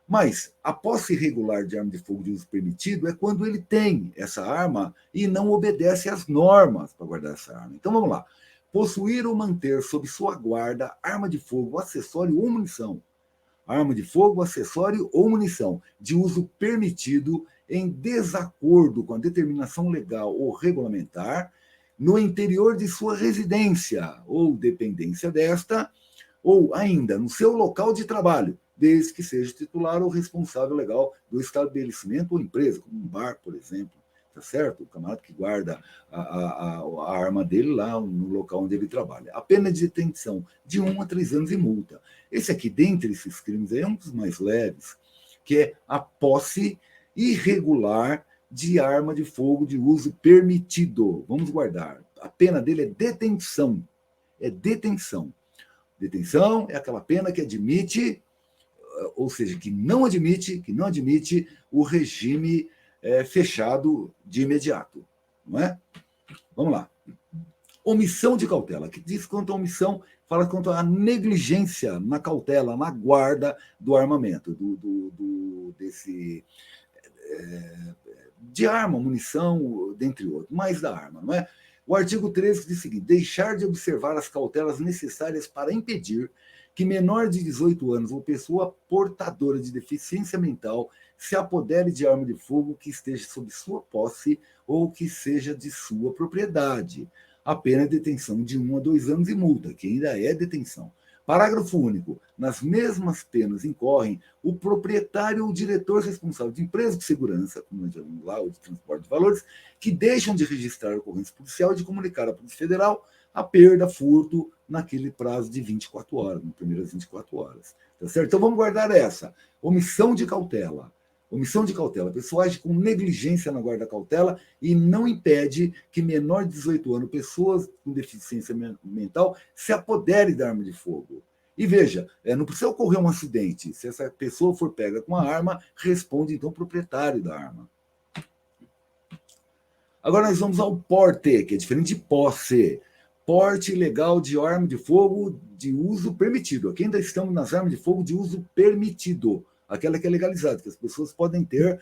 Mas a posse irregular de arma de fogo de uso permitido é quando ele tem essa arma e não obedece às normas para guardar essa arma. Então vamos lá. Possuir ou manter sob sua guarda arma de fogo, acessório ou munição. Arma de fogo, acessório ou munição de uso permitido em desacordo com a determinação legal ou regulamentar no interior de sua residência ou dependência desta, ou ainda no seu local de trabalho, desde que seja titular ou responsável legal do estabelecimento ou empresa, como um bar, por exemplo, tá certo? O camarada que guarda a arma dele lá no local onde ele trabalha. A pena de detenção de 1 a 3 anos e multa. Esse aqui, dentre esses crimes, é um dos mais leves, que é a posse irregular de arma de fogo de uso permitido. Vamos guardar. A pena dele é detenção. É detenção. Detenção é aquela pena que admite, ou seja, que não admite o regime fechado de imediato. Não é? Vamos lá. Omissão de cautela, que diz quanto à omissão, fala quanto à negligência na cautela, na guarda do armamento, de arma, munição, dentre outros, mais da arma, não é? O artigo 13 diz o seguinte: deixar de observar as cautelas necessárias para impedir que menor de 18 anos ou pessoa portadora de deficiência mental se apodere de arma de fogo que esteja sob sua posse ou que seja de sua propriedade. a pena é detenção de 1 a 2 anos e multa, que ainda é detenção. Parágrafo único. Nas mesmas penas incorrem o proprietário ou diretor responsável de empresa de segurança, como nós chamamos lá, ou de transporte de valores, que deixam de registrar a ocorrência policial e de comunicar à Polícia Federal a perda, furto, naquele prazo de 24 horas, nas primeiras 24 horas. Tá certo? Então vamos guardar essa. Omissão de cautela. Omissão de cautela. A pessoa age com negligência na guarda da cautela e não impede que menor de 18 anos, pessoas com deficiência mental, se apoderem da arma de fogo. E veja, não precisa ocorrer um acidente. Se essa pessoa for pega com a arma, responde então o proprietário da arma. Agora nós vamos ao porte, que é diferente de posse. Porte ilegal de arma de fogo de uso permitido. Aqui ainda estamos nas armas de fogo de uso permitido. Aquela que é legalizada, que as pessoas podem ter,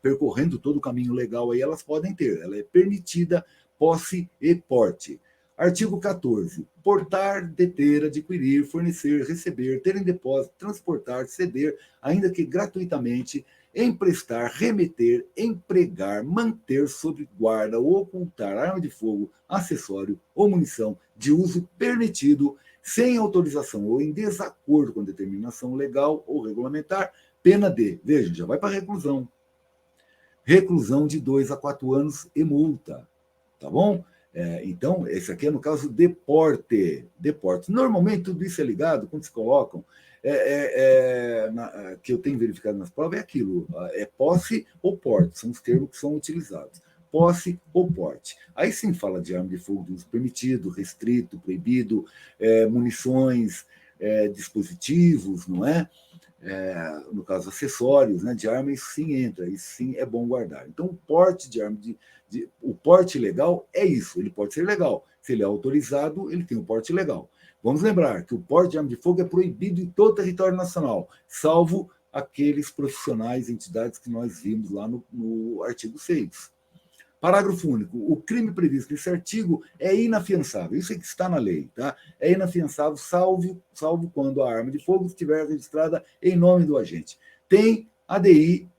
percorrendo todo o caminho legal aí, elas podem ter. Ela é permitida, posse e porte. Artigo 14. Portar, deter, adquirir, fornecer, receber, ter em depósito, transportar, ceder, ainda que gratuitamente, emprestar, remeter, empregar, manter sob guarda ou ocultar arma de fogo, acessório ou munição de uso permitido, sem autorização ou em desacordo com determinação legal ou regulamentar, pena de, veja, já vai para reclusão. Reclusão de 2 a 4 anos e multa, tá bom? Então, esse aqui é no caso de porte. Normalmente, tudo isso é ligado, quando se colocam, que eu tenho verificado nas provas, é aquilo, é posse ou porte, são os termos que são utilizados. Posse ou porte. Aí sim fala de arma de fogo de uso permitido, restrito, proibido, munições, dispositivos, não é? No caso, acessórios, né, de arma, isso sim entra, isso sim é bom guardar. Então, o porte de arma, o porte legal é isso, ele pode ser legal. Se ele é autorizado, ele tem o porte legal. Vamos lembrar que o porte de arma de fogo é proibido em todo o território nacional, salvo aqueles profissionais, entidades que nós vimos lá no artigo 6. Parágrafo único. O crime previsto nesse artigo é inafiançável. Isso é que está na lei, tá? É inafiançável, salvo quando a arma de fogo estiver registrada em nome do agente. Tem ADI,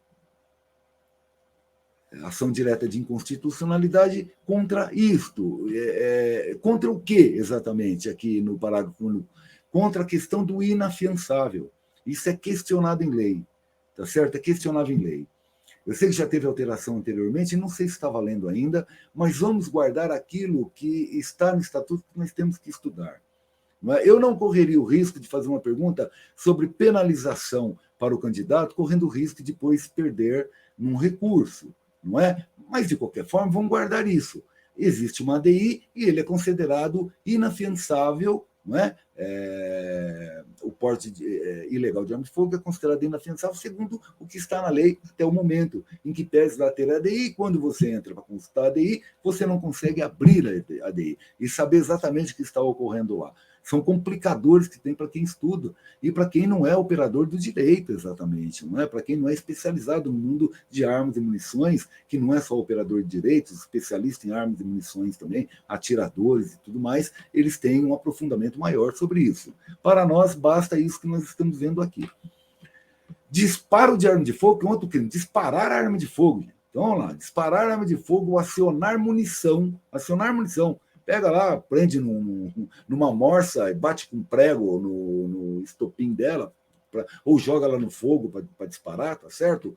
ação direta de inconstitucionalidade, contra isto. Contra o que, exatamente, aqui no parágrafo único? Contra a questão do inafiançável. Isso é questionado em lei, tá certo? É questionável em lei. Eu sei que já teve alteração anteriormente, não sei se está valendo ainda, mas vamos guardar aquilo que está no estatuto que nós temos que estudar. Eu não correria o risco de fazer uma pergunta sobre penalização para o candidato, correndo o risco de depois perder num recurso, não é? Mas, de qualquer forma, vamos guardar isso. Existe uma ADI e ele é considerado inafiançável, não é? O porte ilegal de arma de fogo é considerado inafiançável segundo o que está na lei até o momento em que pese lá ter a ADI, e quando você entra para consultar a ADI, você não consegue abrir a ADI e saber exatamente o que está ocorrendo lá. São complicadores que tem para quem estuda e para quem não é operador do direito, exatamente, não é? Para quem não é especializado no mundo de armas e munições, que não é só operador de direitos, especialista em armas e munições também, atiradores e tudo mais, eles têm um aprofundamento maior sobre isso. Para nós, basta isso que nós estamos vendo aqui. Disparo de arma de fogo, que é outro crime. Disparar arma de fogo. Então, vamos lá. Disparar arma de fogo, acionar munição. Acionar munição. Pega lá, prende numa morsa e bate com prego no estopim dela, ou joga ela no fogo para disparar, tá certo?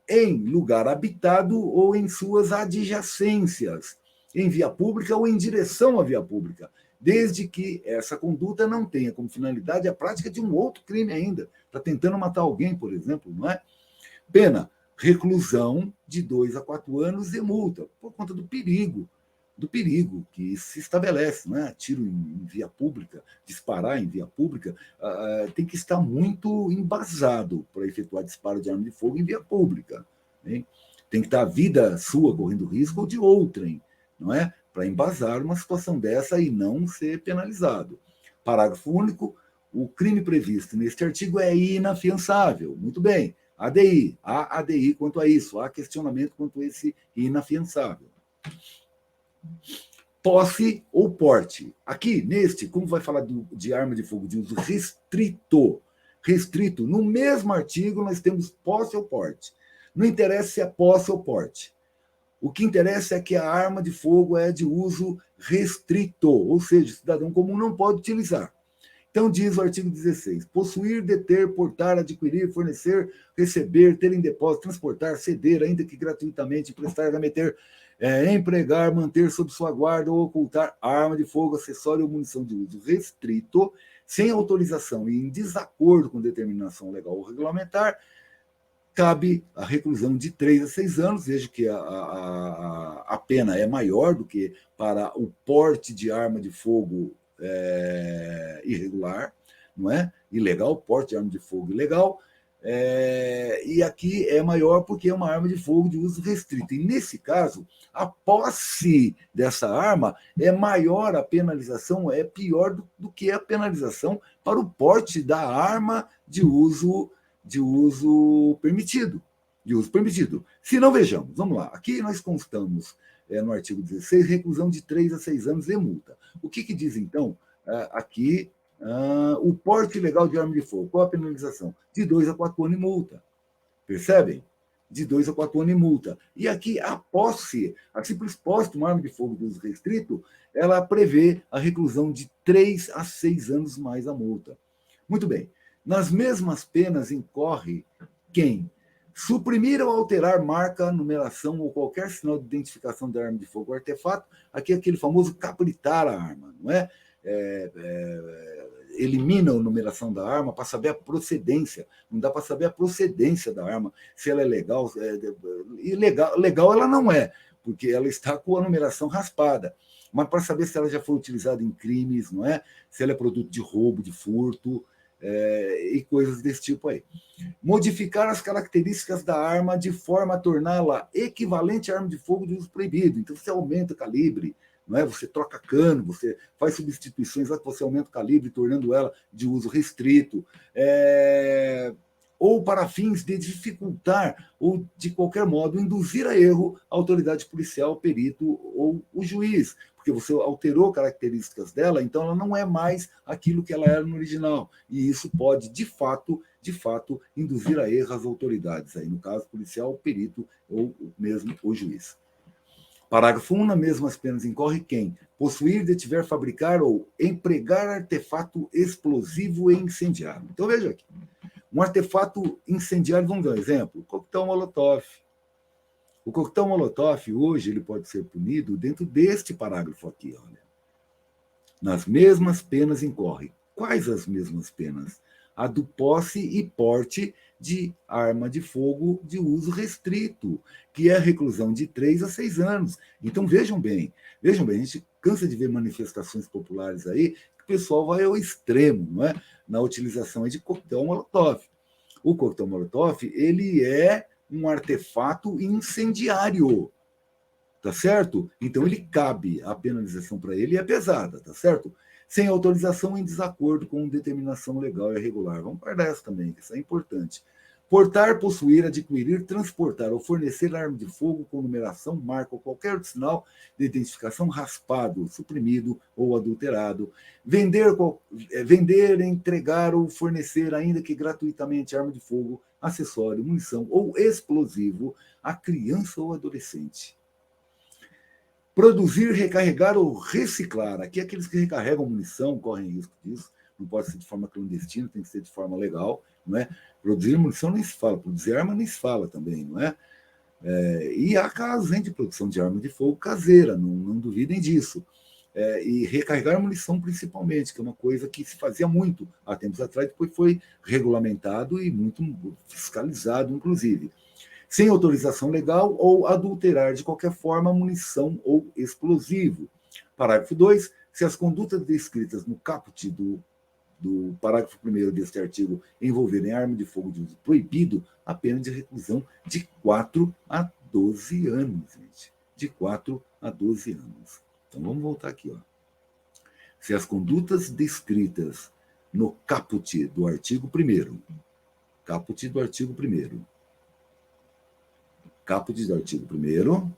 Em lugar habitado ou em suas adjacências, em via pública ou em direção à via pública, desde que essa conduta não tenha como finalidade a prática de um outro crime ainda. Está tentando matar alguém, por exemplo, não é? Pena, reclusão de 2 a 4 anos e multa, por conta do perigo que se estabelece, né? Tiro em via pública, disparar em via pública, tem que estar muito embasado para efetuar disparo de arma de fogo em via pública. Hein? Tem que estar a vida sua correndo risco ou de outrem, não é? Para embasar uma situação dessa e não ser penalizado. Parágrafo único, o crime previsto neste artigo é inafiançável. Muito bem, ADI, há ADI quanto a isso, há questionamento quanto a esse inafiançável. Posse ou porte. Aqui, neste, como vai falar de arma de fogo de uso restrito, no mesmo artigo nós temos posse ou porte. Não interessa se é posse ou porte. O que interessa é que a arma de fogo é de uso restrito, ou seja, o cidadão comum não pode utilizar. Então, diz o artigo 16: possuir, deter, portar, adquirir, fornecer, receber, ter em depósito, transportar, ceder, ainda que gratuitamente, prestar, remeter, empregar, manter sob sua guarda ou ocultar arma de fogo, acessório ou munição de uso restrito, sem autorização e em desacordo com determinação legal ou regulamentar, cabe a reclusão de 3 a 6 anos. Veja que a pena é maior do que para o porte de arma de fogo irregular, não é? Ilegal, porte de arma de fogo ilegal. E aqui é maior porque é uma arma de fogo de uso restrito. E nesse caso, a posse dessa arma é maior, a penalização é pior do que a penalização para o porte da arma de uso permitido. Se não, vejamos, vamos lá. Aqui nós constamos no artigo 16, reclusão de 3 a 6 anos e multa. O que diz, então, aqui, o porte ilegal de arma de fogo? Qual a penalização? De 2 a 4 anos e multa. Percebem? De 2 a 4 anos e multa. E aqui a posse, a simples posse de uma arma de fogo de uso restrito, ela prevê a reclusão de 3 a 6 anos mais a multa. Muito bem. Nas mesmas penas incorre quem suprimir ou alterar marca, numeração ou qualquer sinal de identificação da arma de fogo ou artefato, aqui é aquele famoso cabritar a arma, não é? Elimina a numeração da arma para saber a procedência. Não dá para saber a procedência da arma, se ela é legal. Legal ela não é, porque ela está com a numeração raspada. Mas para saber se ela já foi utilizada em crimes, não é? Se ela é produto de roubo, de furto, e coisas desse tipo aí. Modificar as características da arma de forma a torná-la equivalente à arma de fogo de uso proibido. Então, você aumenta o calibre, não é? Você troca cano, você faz substituições, você aumenta o calibre, tornando ela de uso restrito. Ou para fins de dificultar ou, de qualquer modo, induzir a erro a autoridade policial, perito ou o juiz, porque você alterou características dela, então ela não é mais aquilo que ela era no original. E isso pode, de fato, induzir a erro as autoridades, aí, no caso policial, o perito ou mesmo o juiz. Parágrafo 1. Nas mesmas penas incorre quem possuir, detiver, fabricar ou empregar artefato explosivo e incendiário. Então, veja aqui. Um artefato incendiário, vamos dar um exemplo, o coquetel Molotov. O coquetel Molotov, hoje, ele pode ser punido dentro deste parágrafo aqui, olha. Nas mesmas penas incorre. Quais as mesmas penas? A do posse e porte de arma de fogo de uso restrito, que é a reclusão de 3 a 6 anos. Então, vejam bem, a gente cansa de ver manifestações populares aí, que o pessoal vai ao extremo, não é? Na utilização de coquetel Molotov. O coquetel Molotov, ele é um artefato incendiário, tá certo? Então ele cabe, a penalização para ele é pesada, tá certo? Sem autorização, em desacordo com determinação legal e regular. Vamos guardar essa também, que isso é importante. Portar, possuir, adquirir, transportar ou fornecer arma de fogo com numeração, marca ou qualquer outro sinal de identificação raspado, suprimido ou adulterado. Vender, entregar ou fornecer, ainda que gratuitamente, arma de fogo, acessório, munição ou explosivo a criança ou adolescente. Produzir, recarregar ou reciclar. Aqui, aqueles que recarregam munição correm risco disso. Não pode ser de forma clandestina, tem que ser de forma legal, não é? Produzir munição nem se fala, produzir arma nem se fala também, não é? E há casos de produção de arma de fogo caseira, não duvidem disso. E recarregar munição principalmente, que é uma coisa que se fazia muito há tempos atrás, depois foi regulamentado e muito fiscalizado, inclusive. Sem autorização legal ou adulterar de qualquer forma munição ou explosivo. Parágrafo 2. Se as condutas descritas no caput do parágrafo 1º deste artigo envolverem arma de fogo de uso proibido, a pena de reclusão de 4 a 12 anos, gente. De 4 a 12 anos. Então vamos voltar aqui, ó. Se as condutas descritas no caput do artigo 1º, caput do artigo 1º, caput do artigo 1º,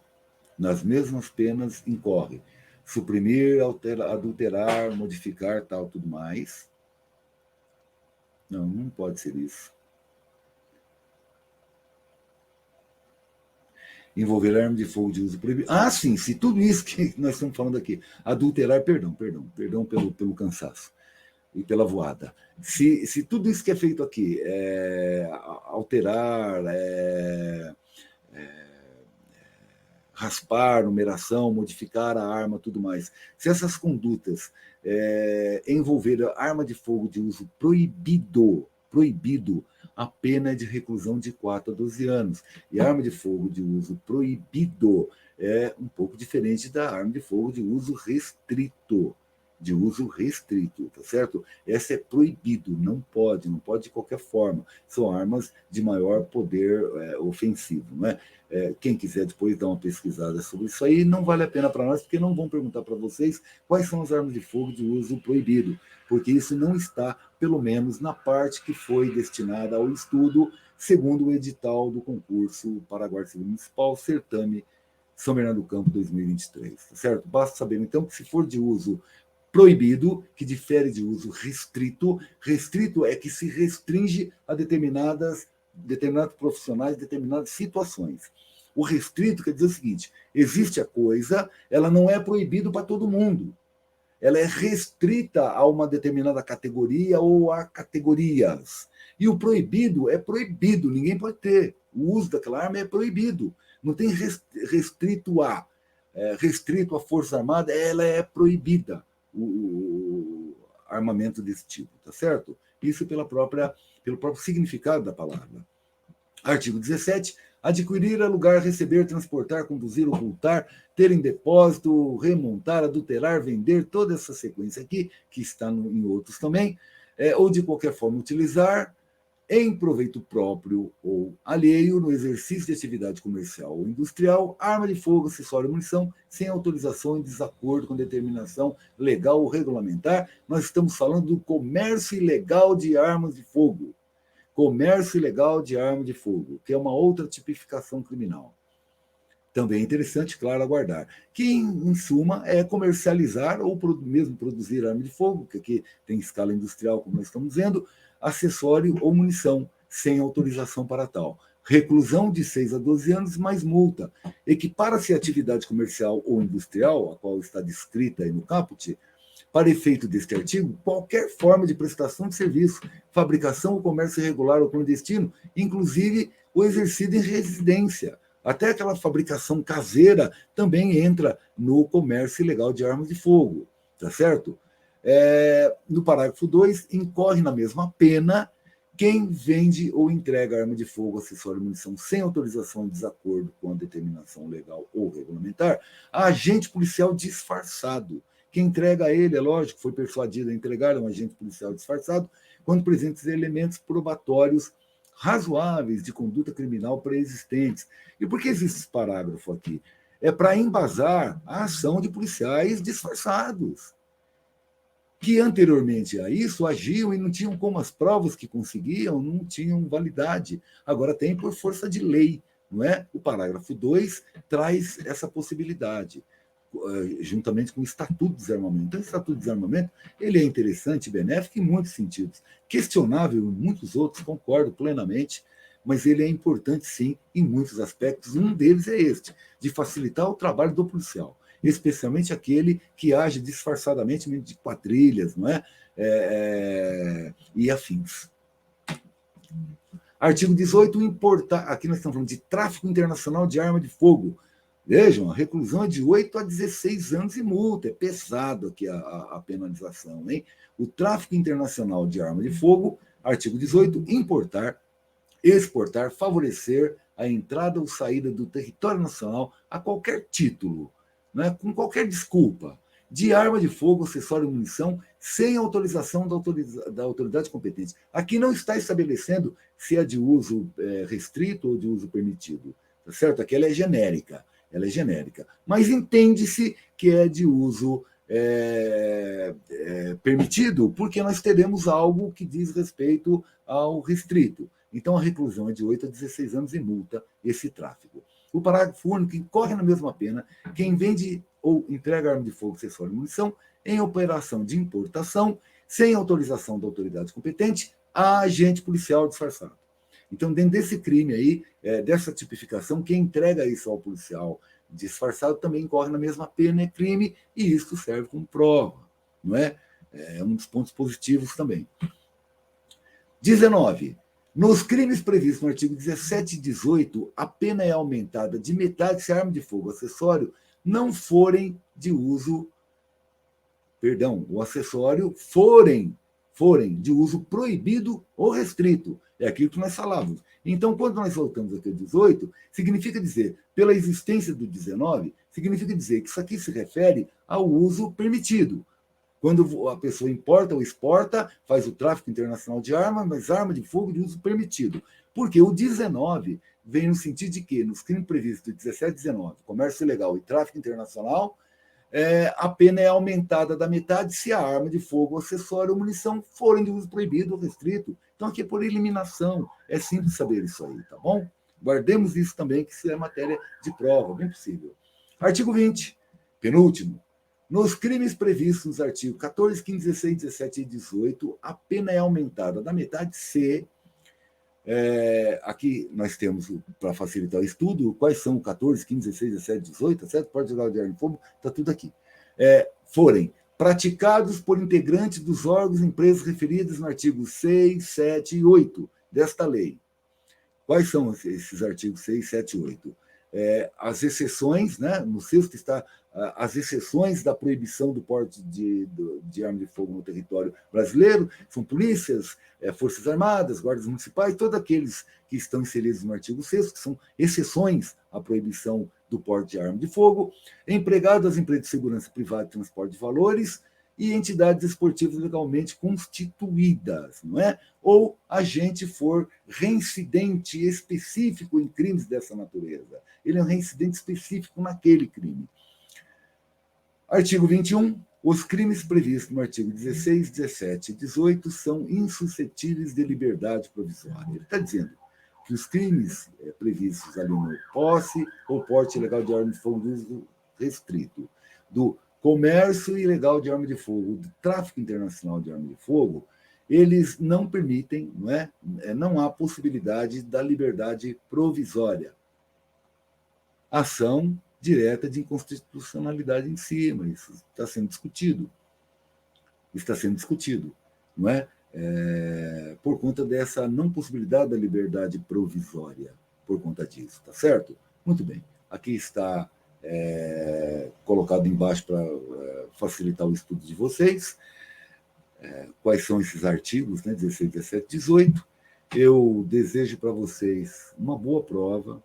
nas mesmas penas incorre suprimir, adulterar, modificar, tal, tudo mais. Não pode ser isso. envolver arma de fogo de uso proibido. Ah, sim, se tudo isso que nós estamos falando aqui, adulterar, perdão pelo cansaço e pela voada. Se tudo isso que é feito aqui, alterar, raspar, numeração, modificar a arma, tudo mais, se essas condutas envolver arma de fogo de uso proibido, a pena é de reclusão de 4 a 12 anos. E a arma de fogo de uso proibido é um pouco diferente da arma de fogo de uso restrito. Tá certo? Essa é proibido, não pode de qualquer forma. São armas de maior poder ofensivo, não é? Quem quiser depois dar uma pesquisada sobre isso aí, não vale a pena para nós, porque não vão perguntar para vocês quais são as armas de fogo de uso proibido, porque isso não está, pelo menos, na parte que foi destinada ao estudo, segundo o edital do concurso para a Guarda Civil Municipal, certame São Bernardo do Campo 2023, tá certo? Basta saber, então, que se for de uso proibido, que difere de uso restrito. Restrito é que se restringe a determinados profissionais, determinadas situações. O restrito quer dizer o seguinte: existe a coisa, ela não é proibida para todo mundo. Ela é restrita a uma determinada categoria ou a categorias. E o proibido é proibido, ninguém pode ter. O uso daquela arma é proibido. Não tem restrito a. Restrito à Força Armada, ela é proibida. O armamento desse tipo, tá certo? Isso pelo próprio significado da palavra. Artigo 17. Adquirir, alugar, receber, transportar, conduzir, ocultar, ter em depósito, remontar, adulterar, vender, toda essa sequência aqui, que está em outros também, ou de qualquer forma utilizar, em proveito próprio ou alheio, no exercício de atividade comercial ou industrial, arma de fogo, acessório e munição, sem autorização em desacordo com determinação legal ou regulamentar. Nós estamos falando do comércio ilegal de armas de fogo. Comércio ilegal de arma de fogo, que é uma outra tipificação criminal. Também é interessante, claro, aguardar. Que, em suma, é comercializar ou mesmo produzir arma de fogo, que aqui tem escala industrial, como nós estamos vendo, acessório ou munição, sem autorização para tal. Reclusão de 6 a 12 anos, mais multa. Equipara-se a atividade comercial ou industrial, a qual está descrita aí no caput, para efeito deste artigo, qualquer forma de prestação de serviço, fabricação ou comércio irregular ou clandestino, inclusive o exercido em residência. Até aquela fabricação caseira também entra no comércio ilegal de armas de fogo, tá certo? No parágrafo 2, incorre na mesma pena quem vende ou entrega arma de fogo, acessório e munição sem autorização em desacordo com a determinação legal ou regulamentar, a agente policial disfarçado. Quem entrega a ele, é lógico, foi persuadido a entregar a um agente policial disfarçado, quando presentes elementos probatórios razoáveis de conduta criminal pré-existentes. E por que existe esse parágrafo aqui? É para embasar a ação de policiais disfarçados, que anteriormente a isso agiam e não tinham como as provas que conseguiam, não tinham validade. Agora tem por força de lei, não é? O parágrafo 2 traz essa possibilidade, juntamente com o Estatuto do Desarmamento. Então, o Estatuto do Desarmamento ele é interessante e benéfico em muitos sentidos. Questionável em muitos outros, concordo plenamente, mas ele é importante, sim, em muitos aspectos. Um deles é este, de facilitar o trabalho do policial, especialmente aquele que age disfarçadamente de quadrilhas, não é? E afins. Artigo 18, aqui nós estamos falando de tráfico internacional de arma de fogo. Vejam, a reclusão é de 8 a 16 anos e multa. É pesado aqui a penalização, hein? O tráfico internacional de arma de fogo, artigo 18, importar, exportar, favorecer a entrada ou saída do território nacional a qualquer título, né, com qualquer desculpa, de arma de fogo, acessório e munição, sem autorização da autoridade competente. Aqui não está estabelecendo se é de uso restrito ou de uso permitido, tá certo? Aqui ela é genérica, mas entende-se que é de uso permitido, porque nós teremos algo que diz respeito ao restrito. Então, a reclusão é de 8 a 16 anos e multa esse tráfico. O parágrafo único incorre na mesma pena quem vende ou entrega arma de fogo, acessório e munição em operação de importação sem autorização da autoridade competente a agente policial disfarçado. Então, dentro desse crime aí, dessa tipificação, quem entrega isso ao policial disfarçado também incorre na mesma pena, é crime, e isso serve como prova, não é? É um dos pontos positivos também. 19. Nos crimes previstos no artigo 17 e 18, a pena é aumentada de metade se a arma de fogo acessório não forem de uso, o acessório forem de uso proibido ou restrito. É aquilo que nós falávamos. Então, quando nós voltamos aqui ao 18, significa dizer, pela existência do 19, significa dizer que isso aqui se refere ao uso permitido. Quando a pessoa importa ou exporta, faz o tráfico internacional de armas, mas arma de fogo de uso permitido. Porque o 19 vem no sentido de que, nos crimes previstos do 17 e 19, comércio ilegal e tráfico internacional, a pena é aumentada da metade se a arma de fogo, acessório ou munição forem de uso proibido ou restrito. Então, aqui é por eliminação. É simples saber isso aí, tá bom? Guardemos isso também, que isso é matéria de prova, bem possível. Artigo 20, penúltimo. Nos crimes previstos nos artigos 14, 15, 16, 17 e 18, a pena é aumentada da metade se... aqui nós temos, para facilitar o estudo, quais são 14, 15, 16, 17, 18, tá certo? Porte ilegal de arma de fogo, está tudo aqui. Forem praticados por integrantes dos órgãos e empresas referidos no artigo 6, 7 e 8 desta lei. Quais são esses artigos 6, 7 e 8? As exceções, né? No sexto está as exceções da proibição do porte de arma de fogo no território brasileiro, são polícias, forças armadas, guardas municipais, todos aqueles que estão inseridos no artigo 6º, que são exceções à proibição do porte de arma de fogo, empregados das empresas de segurança privada e transporte de valores, e entidades esportivas legalmente constituídas, não é? Ou agente for reincidente específico em crimes dessa natureza. Ele é um reincidente específico naquele crime. Artigo 21. Os crimes previstos no artigo 16, 17 e 18 são insuscetíveis de liberdade provisória. Ele está dizendo que os crimes previstos ali no posse ou porte ilegal de arma de fogo de uso restrito, do comércio ilegal de arma de fogo, do tráfico internacional de arma de fogo, eles não permitem, não há possibilidade da liberdade provisória. Ação direta de inconstitucionalidade em cima, isso está sendo discutido. Está sendo discutido, não é? Por conta dessa não possibilidade da liberdade provisória, por conta disso, tá certo? Muito bem. Aqui está colocado embaixo para facilitar o estudo de vocês. Quais são esses artigos, né? 16, 17, 18. Eu desejo para vocês uma boa prova,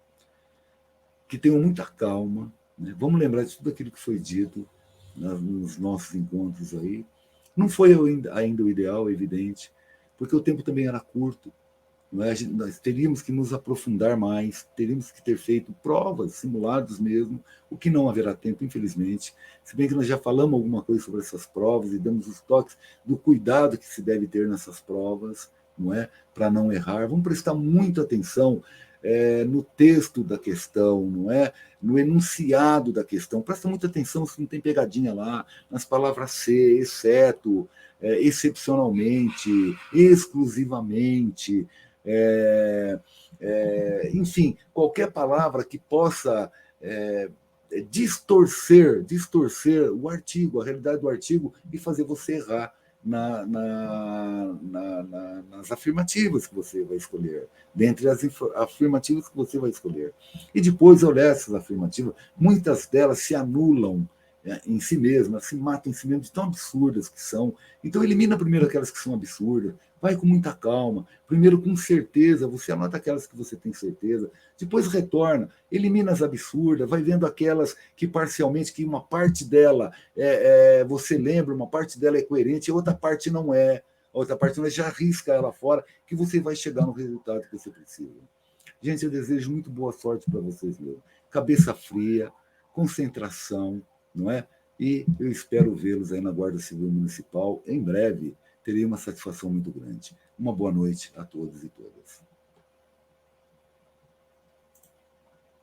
que tenham muita calma, né? Vamos lembrar de tudo aquilo que foi dito nos nossos encontros aí. Não foi ainda o ideal, é evidente, porque o tempo também era curto. Nós teríamos que nos aprofundar mais, teríamos que ter feito provas, simulados mesmo, o que não haverá tempo, infelizmente. Se bem que nós já falamos alguma coisa sobre essas provas e damos os toques do cuidado que se deve ter nessas provas, não é? Para não errar. Vamos prestar muita atenção no texto da questão, não é? No enunciado da questão. Presta muita atenção se não tem pegadinha lá, nas palavras ser, exceto, excepcionalmente, exclusivamente, enfim, qualquer palavra que possa distorcer o artigo, a realidade do artigo, e fazer você errar nas afirmativas que você vai escolher, dentre as afirmativas que você vai escolher. E depois, olhar essas afirmativas, muitas delas se anulam em si mesmas, se matam em si mesmas, de tão absurdas que são. Então, elimina primeiro aquelas que são absurdas, vai com muita calma, primeiro com certeza, você anota aquelas que você tem certeza, depois retorna, elimina as absurdas, vai vendo aquelas que parcialmente, que uma parte dela você lembra, uma parte dela é coerente, a outra parte não é, a outra parte não é, já arrisca ela fora, que você vai chegar no resultado que você precisa. Gente, eu desejo muito boa sorte para vocês mesmo. Cabeça fria, concentração, não é? E eu espero vê-los aí na Guarda Civil Municipal em breve. Terei uma satisfação muito grande. Uma boa noite a todos e todas.